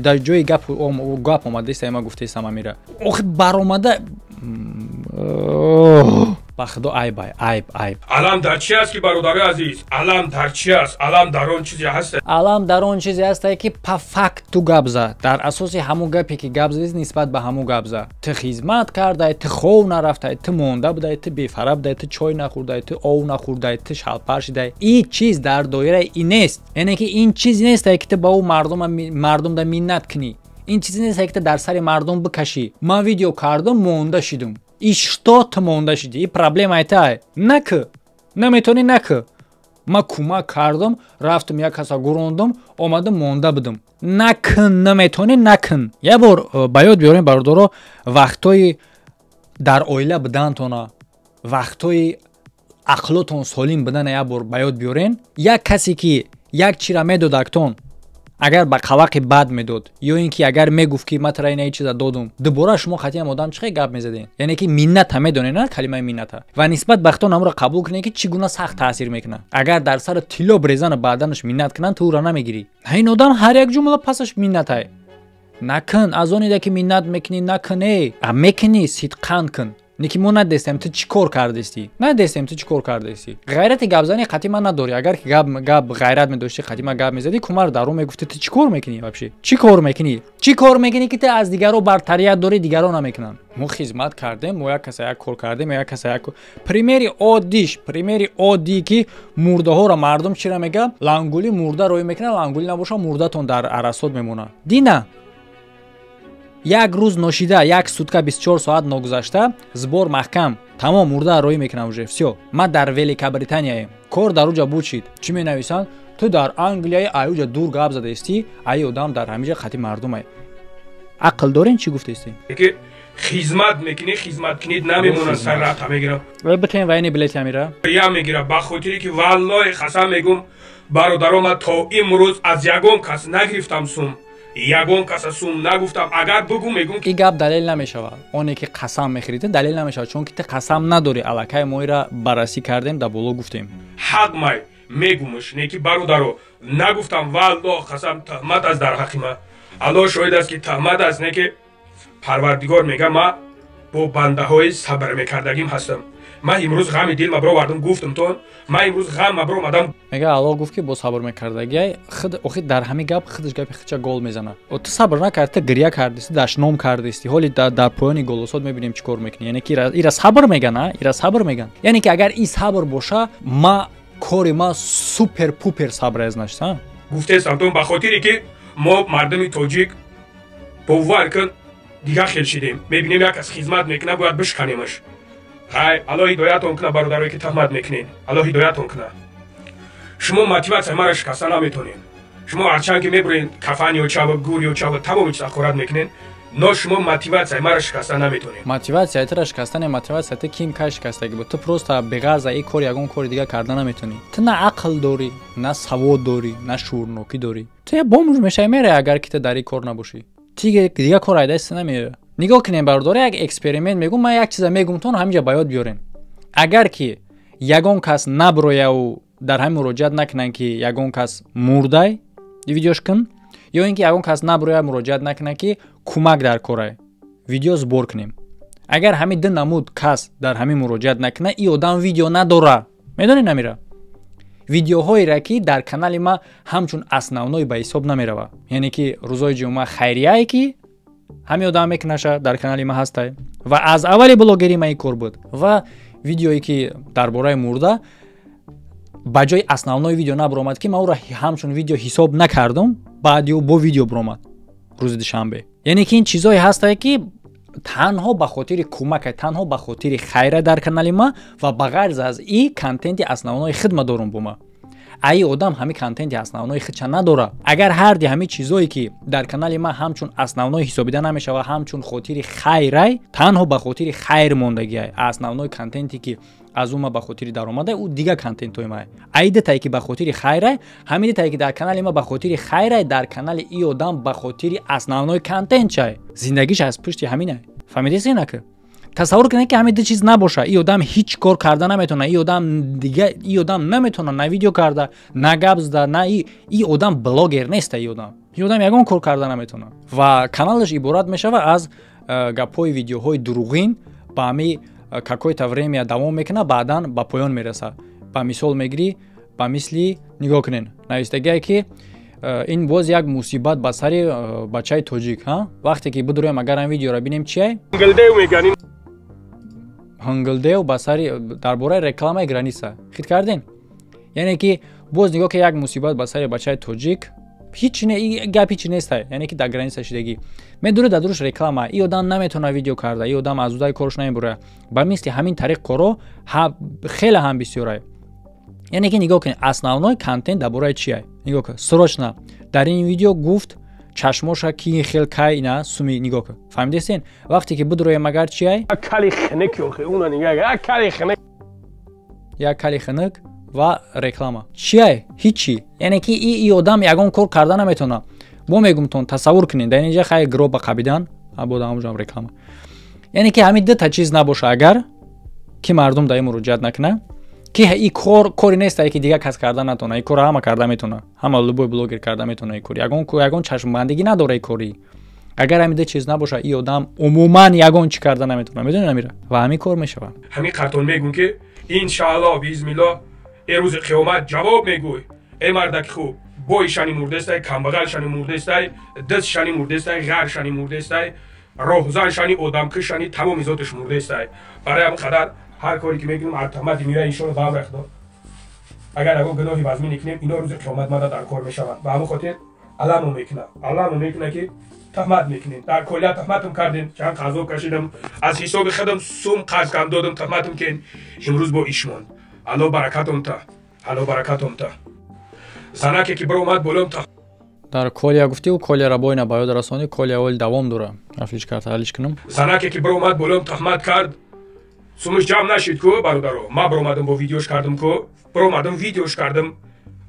дар ҷои гап омадаист, ман гуфтаистам амира. Охи баромада ба худо айб. алам дар чи аст ки бародари азиз? Алам дар чи аст? Алам дар он чизе ҳаст? Алам дар он чизе ҳаст ки па факту гап зад. Дар асоси ҳамун гапе ки гап задист нисбат ба ҳамун гап зад. Ту хизмат кардай, ту хов нарафтай, ту монда будай, ту бефара будай, ту чой нахӯрдай, ту ов нахӯрдай, ту шалпар шидай. Ин чиз дар доираи ин нест. Яъне ки ин чиз нест ки ту ба у мардумда миннат кунӣ. Ин чиз нест ки ту дар сари мардум бикашӣ. Ман видео кардам, монда шидам. И что ты монда шиди? И проблема это накы. Наметони накы. Ма кумак кардам, рафтам як каса гурондам, омадам монда будам. Накын, наметони накын. Я бор ба ёд биёрем бародаро, вақтои дар оила будантона, вақтои ақлотон солим будана я бор ба ёд биёрен. Як касе ки як чира медодактон, агар ба қалақи бад медод ё ин ки агар мегуфт ки ман тара ина чиза додум, дубора шумо хатиам одам чӣ гап мезаден? Яъне ки минната медонед, на калимаи минната. Ва нисбат ба хатон амро қабул кунед ки чӣ гуна сахт таъсир мекунад. Агар дар сари тилло брезана баъданаш миннат кунанд, ту уро намегирӣ. Ин одам ҳар як ҷумла пасаш миннатай. Накун, аз он ида ки миннат мекунӣ накунӣ. А мекунӣ сидқан кун. Неки мо надестем ту чӣ кор кардисти? Надестем ту чӣ кор кардисти? Ғайрати гапзани қатима надорӣ. Агар ки гап ғайрат медошти, қатима гап мезади, кумар дару мегуфти ту чӣ кор мекунӣ вообще? Чӣ кор мекунӣ? Чӣ кор мекунӣ ки ту аз дигаро бартарият дорӣ, дигаро намекунанд? Мо хизмат кардем, мо як каса як кор кардем, як каса як кор. Примери оддӣ ки мурдаҳоро мардум чира мегӯяд? Лангули мурда рой мекунад, лангули набоша мурдатон дар арасот мемонад. Дина як рӯз ношида, як сутка 24 соат ногузашта, збор маҳкам, тамом мурда роӣ мекунам уже. Всё. Ма дар Великобританияем. Кор дар уҷа бучид. Чӣ менависанд? Ту дар Англияи аюҷа дур гап задаисти, ай одам дар ҳамиҷа қати мардумай. Ақл дорен чӣ гуфтаисти? Ки хизмат мекунӣ, хизмат кунид намемонад сар рафта мегирам. Вай битен вайни билети амира. Я мегирам ба хотире ки валлоҳи қасам мегум бародарома то имрӯз аз ягон кас нагирифтам сум. ягон каса сум нагуфтам. Агар бугу мегум ин гап далел намешавад. оне ки қасам мехӯрите далел намешавад, чунки ту қасам надорӣ. Аллакай мо ира баррасӣ кардем, дар боло гуфтем. ҳақ май мегумш неки бародаро нагуфтам валлоҳ қасам таҳмат аст дар ҳаққи ман. аллоҳ шоҳид аст ки таҳмат аст неки парвардигор мега ман бо бандаҳои сабр мекардагим ҳастам. ман имрӯз ғами дил мабро вардам гуфтам тон. ман имрӯз ғам мабро омадам. Мега Аллоҳ гуфт ки бо сабр мекардагиай охи дар ҳамин гап худаш гапи худша гол мезанад. Ту сабр накардӣ, гирья кардисти, дашном кардисти. ҳоли дар поёни голосот мебинем чӣ кор мекунӣ. Яъне ки ира сабр меган, ира сабр меган. Яъне ки агар ин сабр боша, ма кори ма супер пупер сабр аст нашта. гуфтестам тон ба хотире ки мо мардуми тоҷик бовар кун дига хел шидем. мебинем як кас хизмат мекуна, бояд бишканемаш. ҳай аллоҳ ҳидоятон куна бародарое ки таҳмат мекунед. аллоҳ ҳидоятон куна. шумо мотиватсияи маро шикаста наметонед. шумо ҳарчанд ки мебуред кафан ё чава гур ё чава тамоми чиза хорат мекунед, но шумо мотиватсияи маро шикаста наметонед. Мотиватсияи туро шикаста не, мотиватсияи ту ким ка шикастагӣ буд. Ту просто беғарза ин кор ягон кори дига карда наметонӣ. Ту на ақл дорӣ, на савод дорӣ, на шӯрнокӣ дорӣ. Ту я бомж мешавӣ меравӣ агар ки ту дар ин кор набошӣ. Дига кор айдаст намеёяд. нигоҳ кунем бародаро, як эксперимент мегум. ман як чиза мегум, тон ҳамиҷа ба ёд биёрем. агар ки ягон кас наброяу дар ҳамин муроҷиат накунанд ки ягон кас мурдай видеош кун, ё ин ки ягон кас наброя муроҷиат накунанд ки кӯмак дар корай видео збор кунем. агар ҳамин ду намуд кас дар ҳамин муроҷиат накуна, ин одам видео надора. медонӣ намира видеоҳоеро ки дар канали ма ҳамчун основной ба ҳисоб намерава, яъне ки рӯзои ҷумъа хайрияе ки ҳамин одам мекунаша дар канали ма ҳастай ва аз аввали блогери ма ин кор буд ва видеое ки дар бораи мурда ба ҷои основной видео набаромад ки ман ӯро ҳамчун видео ҳисоб накардам, баъди бо видео баромад рӯзи душанбе. яъне ки ин чизое ҳастае ки танҳо ба хотири кӯмака, танҳо ба хотири хайра дар канали ма ва ба ғарз аз ин контенти основной хидма дорум бо ма. ай одам ҳамин контенти основной хидча надора. агар ҳарди ҳамин чизое ки дар канали ма ҳамчун основной ҳисобида намешава, ҳамчун хотири хайрай, танҳо ба хотири хайр мондагиай, основной контенте ки аз ума ба хотири даромадай, ӯ дига контентои май. ай дитае ки ба хотири хайрай, ҳамин дитае ки дар канали ма ба хотири хайрай, дар канали ин одам ба хотири основной контент чай. Зиндагиш аз пушти ҳаминай. фаҳмидест ина ки? тасаввур кунед ки ҳамин ду чиз набоша, ин одам ҳеҷ кор карда наметавона, ин одам дига, ин одам наметавона на видео карда, на гап зада, на ин одам блогер неста, ин одам ягон кор карда наметавона. Ва каналаш иборат мешава аз гапҳои видеоҳои дуруғин ба ҳамин какое-то время давом мекуна, баъдан ба поён мераса. Ба мисол мегирӣ, ба мисли нигоҳ кунед, навистагие ки ин боз як мусибат ба сари бачаи тоҷик, вақте ки бидуроем агар ин видеоро бинем чиай? ҳангалдев ба сари дар бораи рекламаи граница хит кардин. яъне ки боз нигоҳ ки як мусибат ба сари бачаи тоҷик, ҳеҷ гап ҳеҷ нестай, яъне ки дар граница шидагӣ медуре дар дуруш реклама, ин одам наметавона видео карда, ин одам аз удаи корш намебура. ба мисли ҳамин тариқ коро хеле ҳам бисёрай. яъне ки нигоҳ кунед основной контент дар бораи чиай? нигоҳ кун, срочно дар ин видео гуфт чашмоша ки хел кайна суми нигоҳ кун. фаҳмидестин? вақте ки бидуроем агар чиай? як кали хинак ва реклама. чиай? ҳичи. яъне ки ин одам ягон кор карда наметавона. бо мегумтон тасаввур кунед, дар инҷа хай гиро ба қабидан, абода ҳамҷам реклама. яъне ки ҳамин дута чиз набоша агар ки мардум дар ин муроҷиат накуна, ки ин кори нестае ки дига кас карда натавона. ин кора ҳама карда метавона. ҳама любой блогер карда метавона ин кор. ягон чашмбандигӣ надора ин кори. агар ҳамин ду чиз набоша, ин одам умуман ягон чӣ карда наметавона. медонӣ намира? ва ҳамин кор мешава. ҳамин қартон мегӯм ки иншааллоҳ биизмиллоҳ ин рӯзи қиёмат ҷавоб мегӯй. эй мардаки хуб, бой шани мурдестай, камбағал шани мурдестай, дист шани мурдестай, ғар шани мурдестай, роҳзан шани одамкиш шани тамоми зотиш мурдестай. барои ҳамин қадар ҳар коре ки мекунем автомати мира иншоаллоҳ бам рехдо. агар ягон гуноҳи вазмӣ мекунем, ино рӯзи қиёмат мада дар кор мешаванд. ба ҳамин хотир аламо мекуна ки тӯҳмат мекунем. дар колия тӯҳматам кардем, чанд қазо кашидам, аз ҳисоби худам сум қазкам додам, тӯҳматам кен имрӯз бо иш монд. алло баракатомта. занаке ки биромад болом та дар колия гуфтиву колияро бойна ба ёд расонӣ, колия оил давом дора. афлиш кард ҳалиш кунам. занаке ки биромад болом тӯҳмат кард, сумаш ҷамъ нашид ку бародаро. ман биромадам бо видеош кардам ку,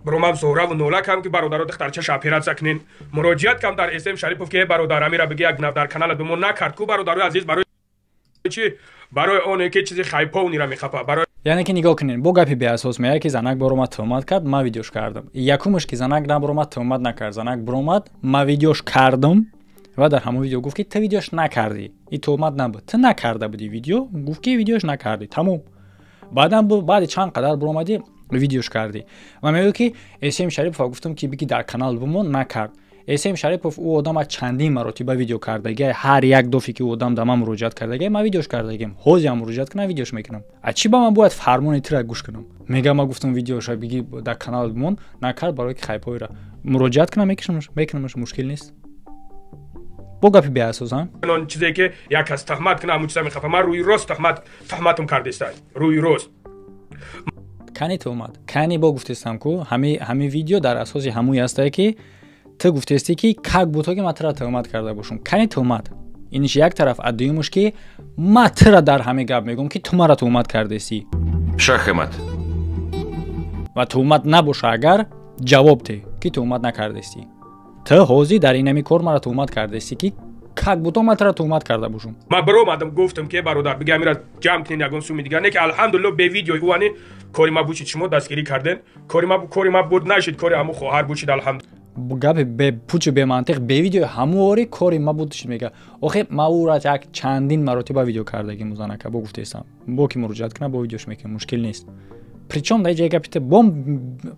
биромам соҳраву нола кам ки бародаро духтарчаша оператсия кунен. муроҷиат кам дар SM Шарипов ки бародар амира биги як нав дар каналат бимон накард ку бародарои азиз. барои чи? барои оне ки чизи хайпонира мехапа. барои яъне ки нигоҳ кунед, бо гапи беасос меяд ки занак боромад тӯҳмат кард, ман видеош кардам. якумаш ки занак наборомад тӯҳмат накард, занак боромад, ман видеош кардам ва дар ҳамон видео гуфт ки ту видеош накардӣ, ин тӯҳмат набуд, ту накарда будӣ видео, гуфт ки видеош накардӣ, тамом. баъди чанд қадар боромадӣ видеош кардӣ. ман мегӯям ки SM Шарипов гуфтам ки биги дар канал бимон, накард. SM Шарипов ӯ одам аз чандин маротиба видео кардагия, ҳар як дофе ки одам да ман муроҷиат кардагия, ман видеош кардагиям. ҳозирам муроҷиат кунам, видеош мекунам. а чӣ ба ман бояд фармони тира гӯш кунам? мегӯям ман гуфтам видеоша биги дар канал бимон, накард, барои ки хайпоира муроҷиат кунам, мекунамаш, мушкил нест. бо гапи беасос он чизе ки як кас тӯҳмат кунам, ҳамон чиза мехапам. ман рӯи рост тӯҳматам кардестай, рӯи рост. кани тӯҳмат, кани бо гуфтестам ку ҳамин видео дар асоси ҳамуи ҳастае ки ту гуфтести ки как буд то ки ман тира тӯҳмат карда бошам. кани тӯҳмат иниш як тараф, аддуюмаш ки ман тира дар ҳамин гап мегӯям ки ту маро тӯҳмат кардесӣ. шахмат ва тӯҳмат набоша агар ҷавоб те ки тӯҳмат накардесӣ. ту ҳозир дар ин ҳамин кор маро тӯҳмат кардесӣ ки как буд то ман тира тӯҳмат карда бошам. ман биромадам гуфтам ки бародар биги амира ҷамъ кунед ягон суми дигар, не ки алҳамдулиллоҳ бе видеои ӯани кори ма бучид, шумо дастгирӣ карден, кори ма буд нашид, кори ҳамун хоҳар бучид. алҳамдулиллоҳ гапи пучи бемантиқ бевидео ҳамуори кори ма будиш мега охе ма ура як чандин маротиба видео кардагим узанака бо гуфтесам бо ки муроҷиат кунам бо видеош мекунам мушкил нест причём дай ҷай гапите бом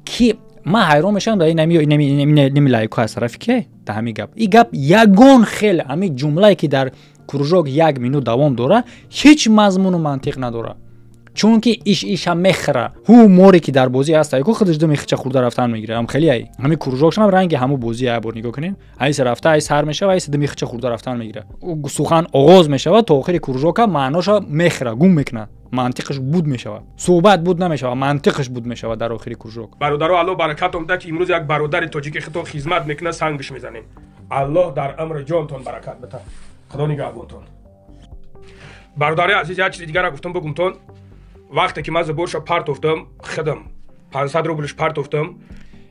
ки ма ҳайрон мешавам дар неми лайку ҳаст рафи ки да ҳами гап и гап ягон хел ҳами ҷумлае ки дар кружок 1 минут давом дора ҳеҷ мазмуну мантиқ надора чунки иша мехра ҳу море ки дар бозӣ ҳаст айку худаш дами хича хурда рафтан мегира ам хеле ай ҳами кружокшам ранги ҳаму бозӣ ай бор нигоҳ кунем айса рафта айса ҳар мешава айса дами хича хурда рафтан мегира сухан оғоз мешава то охири кружока маъноша мехра гум мекуна мантиқаш буд мешава суҳбат буд намешава мантиқаш буд мешава дар охири кружок бародаро алло баракат омада ки имрӯз як бародари тоҷики хито хизмат мекуна сангиш мезанем аллоҳ дар амри ҷонтон баракат бета худо нигаҳбонтон бародари азиз як чизи дигарро гуфтам бугумтон вақте ки ман заборша партофтам хидам 500 рублиш партофтам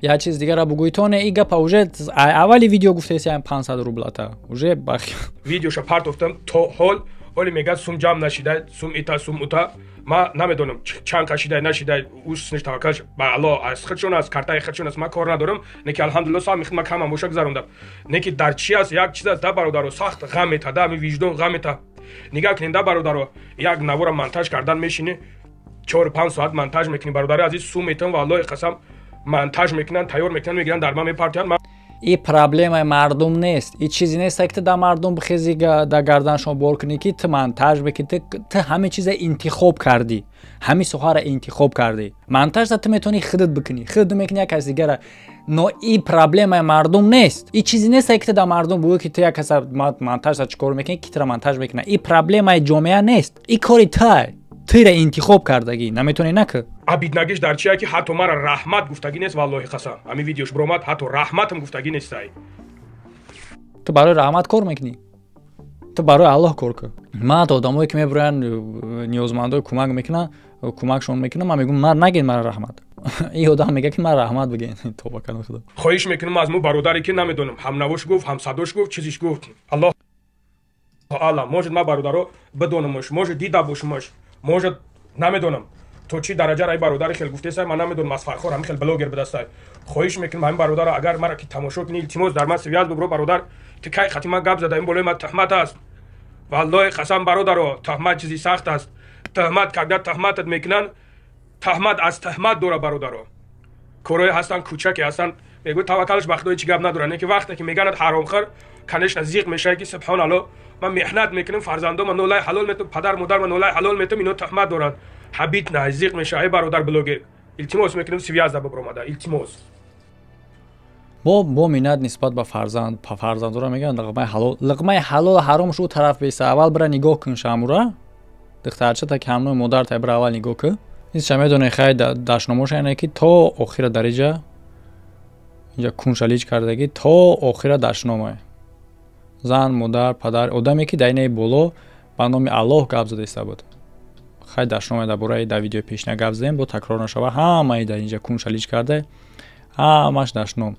як чиз дигарро бугӯйтоне и гапа уже аввали видео гуфтеси 500 рублата уже видеоша партофтам то ҳол оли мегӯяд сум ҷамъ нашидай сум ита сум ута ма намедонам чанд кашидай нашидай усниш таваккалш ба алло аз худшон аст картаи худшон аст ма кор надорам неки алҳамдулилла сами хидма камам боша гузарондам неки дар чи аст як чиз аст да бародаро сахт ғам метада ами виҷдон ғам мета нигоҳ кунед да бародаро як навора монтаж кардан мешини 4-5 соат монтаж мекунӣ бародари азиз сум метам ва аллоҳи қасам монтаж мекунанд тайёр мекунанд мегиранд дар ман мепартоянд и проблемаи мардум нест и чизе нест ки да мардум бихези да гарданшон бор кунӣ ки ту монтаж мекунӣ ту ҳама чиза интихоб кардӣ ҳами соҳаро интихоб кардӣ монтажда ту метавонӣ худат бикунӣ худат мекунӣ як каси дигара но и проблемаи мардум нест и чизе нест ки ту да мардум бигӯӣ ки ту як каса монтажда чӣ кор мекунӣ ки тура монтаж мекуна и проблемаи ҷомеа нест и кори тай тура интихоб кардагӣ наметавонӣ наку абиднагиш дар чия ки ҳатто мара раҳмат гуфтагӣ нест валлоҳи қасам ҳами видеош биромад ҳатто раҳматам гуфтагӣ нестай ту барои раҳмат кор мекунӣ ту барои аллоҳ кор кун ман одамое ки мебуранд ниёзмандои кӯмак мекунанд кӯмакшон мекунам ман мегӯям нагед мара раҳмат и одам мега ки мара раҳмат бигӯед тобакан худо хоҳиш мекунам аз мо бародаре ки намедонам ҳамнавош гуфт ҳамсадош гуфт чизиш гуфт аллоҳ аълам может ман бародаро бидонамаш может дида бошамаш может намедонам то чӣ дараҷа рай бародари хел гуфтесай ман намедонам аз фархор ҳами хел блогер бидастай хоҳиш мекунам ҳамин бародаро агар мара ки тамошо кунӣ илтимос дар ман связ бибро бародар ки кай хати ман гап зада ин болои ман туҳмат аст валлоҳи қасам бародаро туҳмат чизи сахт аст туҳмат когда туҳматат мекунанд туҳмат аз туҳмат дора бародаро корое ҳастанд кӯчаке ҳастанд мегӯ таваккалш ба худои чӣ гап надоранд не ки вақте ки меганад ҳаромхӯр конечно зиқ мешавад ки субҳаналлоҳ ман меҳнат мекунам фарзандома нолаи ҳалол метам падар модарма нолаи ҳалол метам ино туҳмат доранд ҳабит на зиқ мешавад ай бародар блогер илтимос мекунам связда бибромада илтимос бо миннат нисбат ба фарзандора мегӯянд лиқмаи ҳалол ҳаромш ӯ тараф беса аввал бира нигоҳ кун шамура духтарчата ки ҳамнои модартай бира аввал нигоҳ кун исша медонӣ хай дашномоша яне ки то охира дариҷа инҷа куншалич кардагӣ то охира дашномае зан модар падар одаме ки дар инаи боло ба номи аллоҳ гап зада иста буд хай дашноме дар бораи дар видеои пешина гап задем бо такрор нашава ҳамаи дар инҷа куншалич карда ҳамаш дашном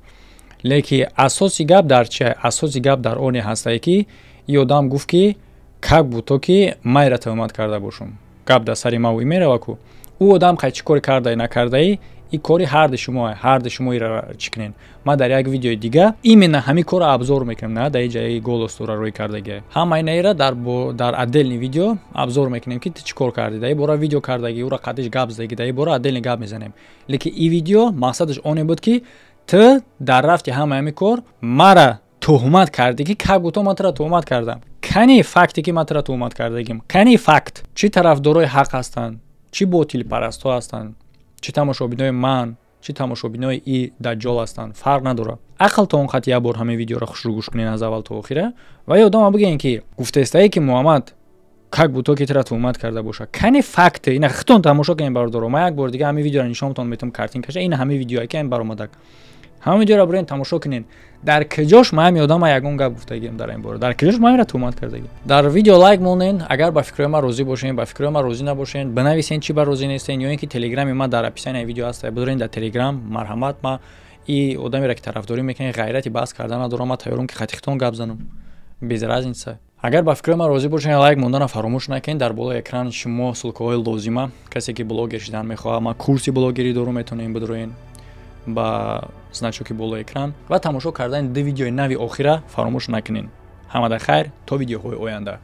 леки асоси гап дар чи асоси гап дар оне ҳастае ки и одам гуфт ки как буто ки майра тӯҳмат карда бошум гап дар сари мавӣ мерава ку ӯ одам хай чӣ кори кардаи накардаи и кори ҳарди шумоe ҳарди шумо ира чӣ кунен ма дар як видеои дига именно ҳамин корро абзор мекунем на дар ҷаи голостора рӯй кардагӣ ҳама инаира дар отдельни видео абзор мекунем ки ту чӣ кор кардӣ дар ин бора видео кардагӣ ӯра қадиш гап задагӣ дар ин бора отдельни гап мезанем лекин ин видео мақсадаш оне буд ки ту дар рафти ҳамаи ҳамин кор мара тӯҳмат кардӣ ки как бутон ман тура тӯҳмат кардам кани факте ки ман тура тӯҳмат кардагим кани факт чӣ тарафдорои ҳақ ҳастанд чӣ ботилпарастҳо ҳастанд чӣ тамошобинои ман чӣ тамошобинои и даҷҷол ҳастанд фарқ надорад ақл то он хати як бор ҳамин видеоро хушрӯ гӯш кунен аз аввал то охира ва ёдама бигӯен ки гуфтестае ки муҳаммад как буто ки тура тӯҳмат карда боша кани факте ина хитон тамошо кунен бародаро ман як бор дига ҳамин видеоро нишонтон метавам картинкаша ина ҳамин видеое ки ин баромадак ҳамин видеоро бурен тамошо кунен дар киҷош ман ҳам ёдама ягон гап гуфтагим дар ин бора дар киҷош ман ира тӯҳмат кардагим дар видео лайк монен агар ба фикрои ман розӣ бошен ба фикрои ман розӣ набошен бинависен чӣ ба розӣ нестен ё ин ки телеграми ман дар описанияи видео ҳаст бидорен дар телеграм марҳамат ман и одамеро ки тарафдорӣ мекунен ғайрати баҳс кардан надорам ман тайёрам ки хати хитон гап занам без разница агар ба фикрои ман розӣ бошен лайк мондана фаромӯш накунед дар болои экран шумо ссилкаҳои лозима касе ки блогер шидан мехоҳад ман курси блогерӣ дорум метавонем бидроен ба значоки болои экран ва тамошо кардани ду видеои нави охира фаромӯш накунед. ҳамада хайр то видеоҳои оянда.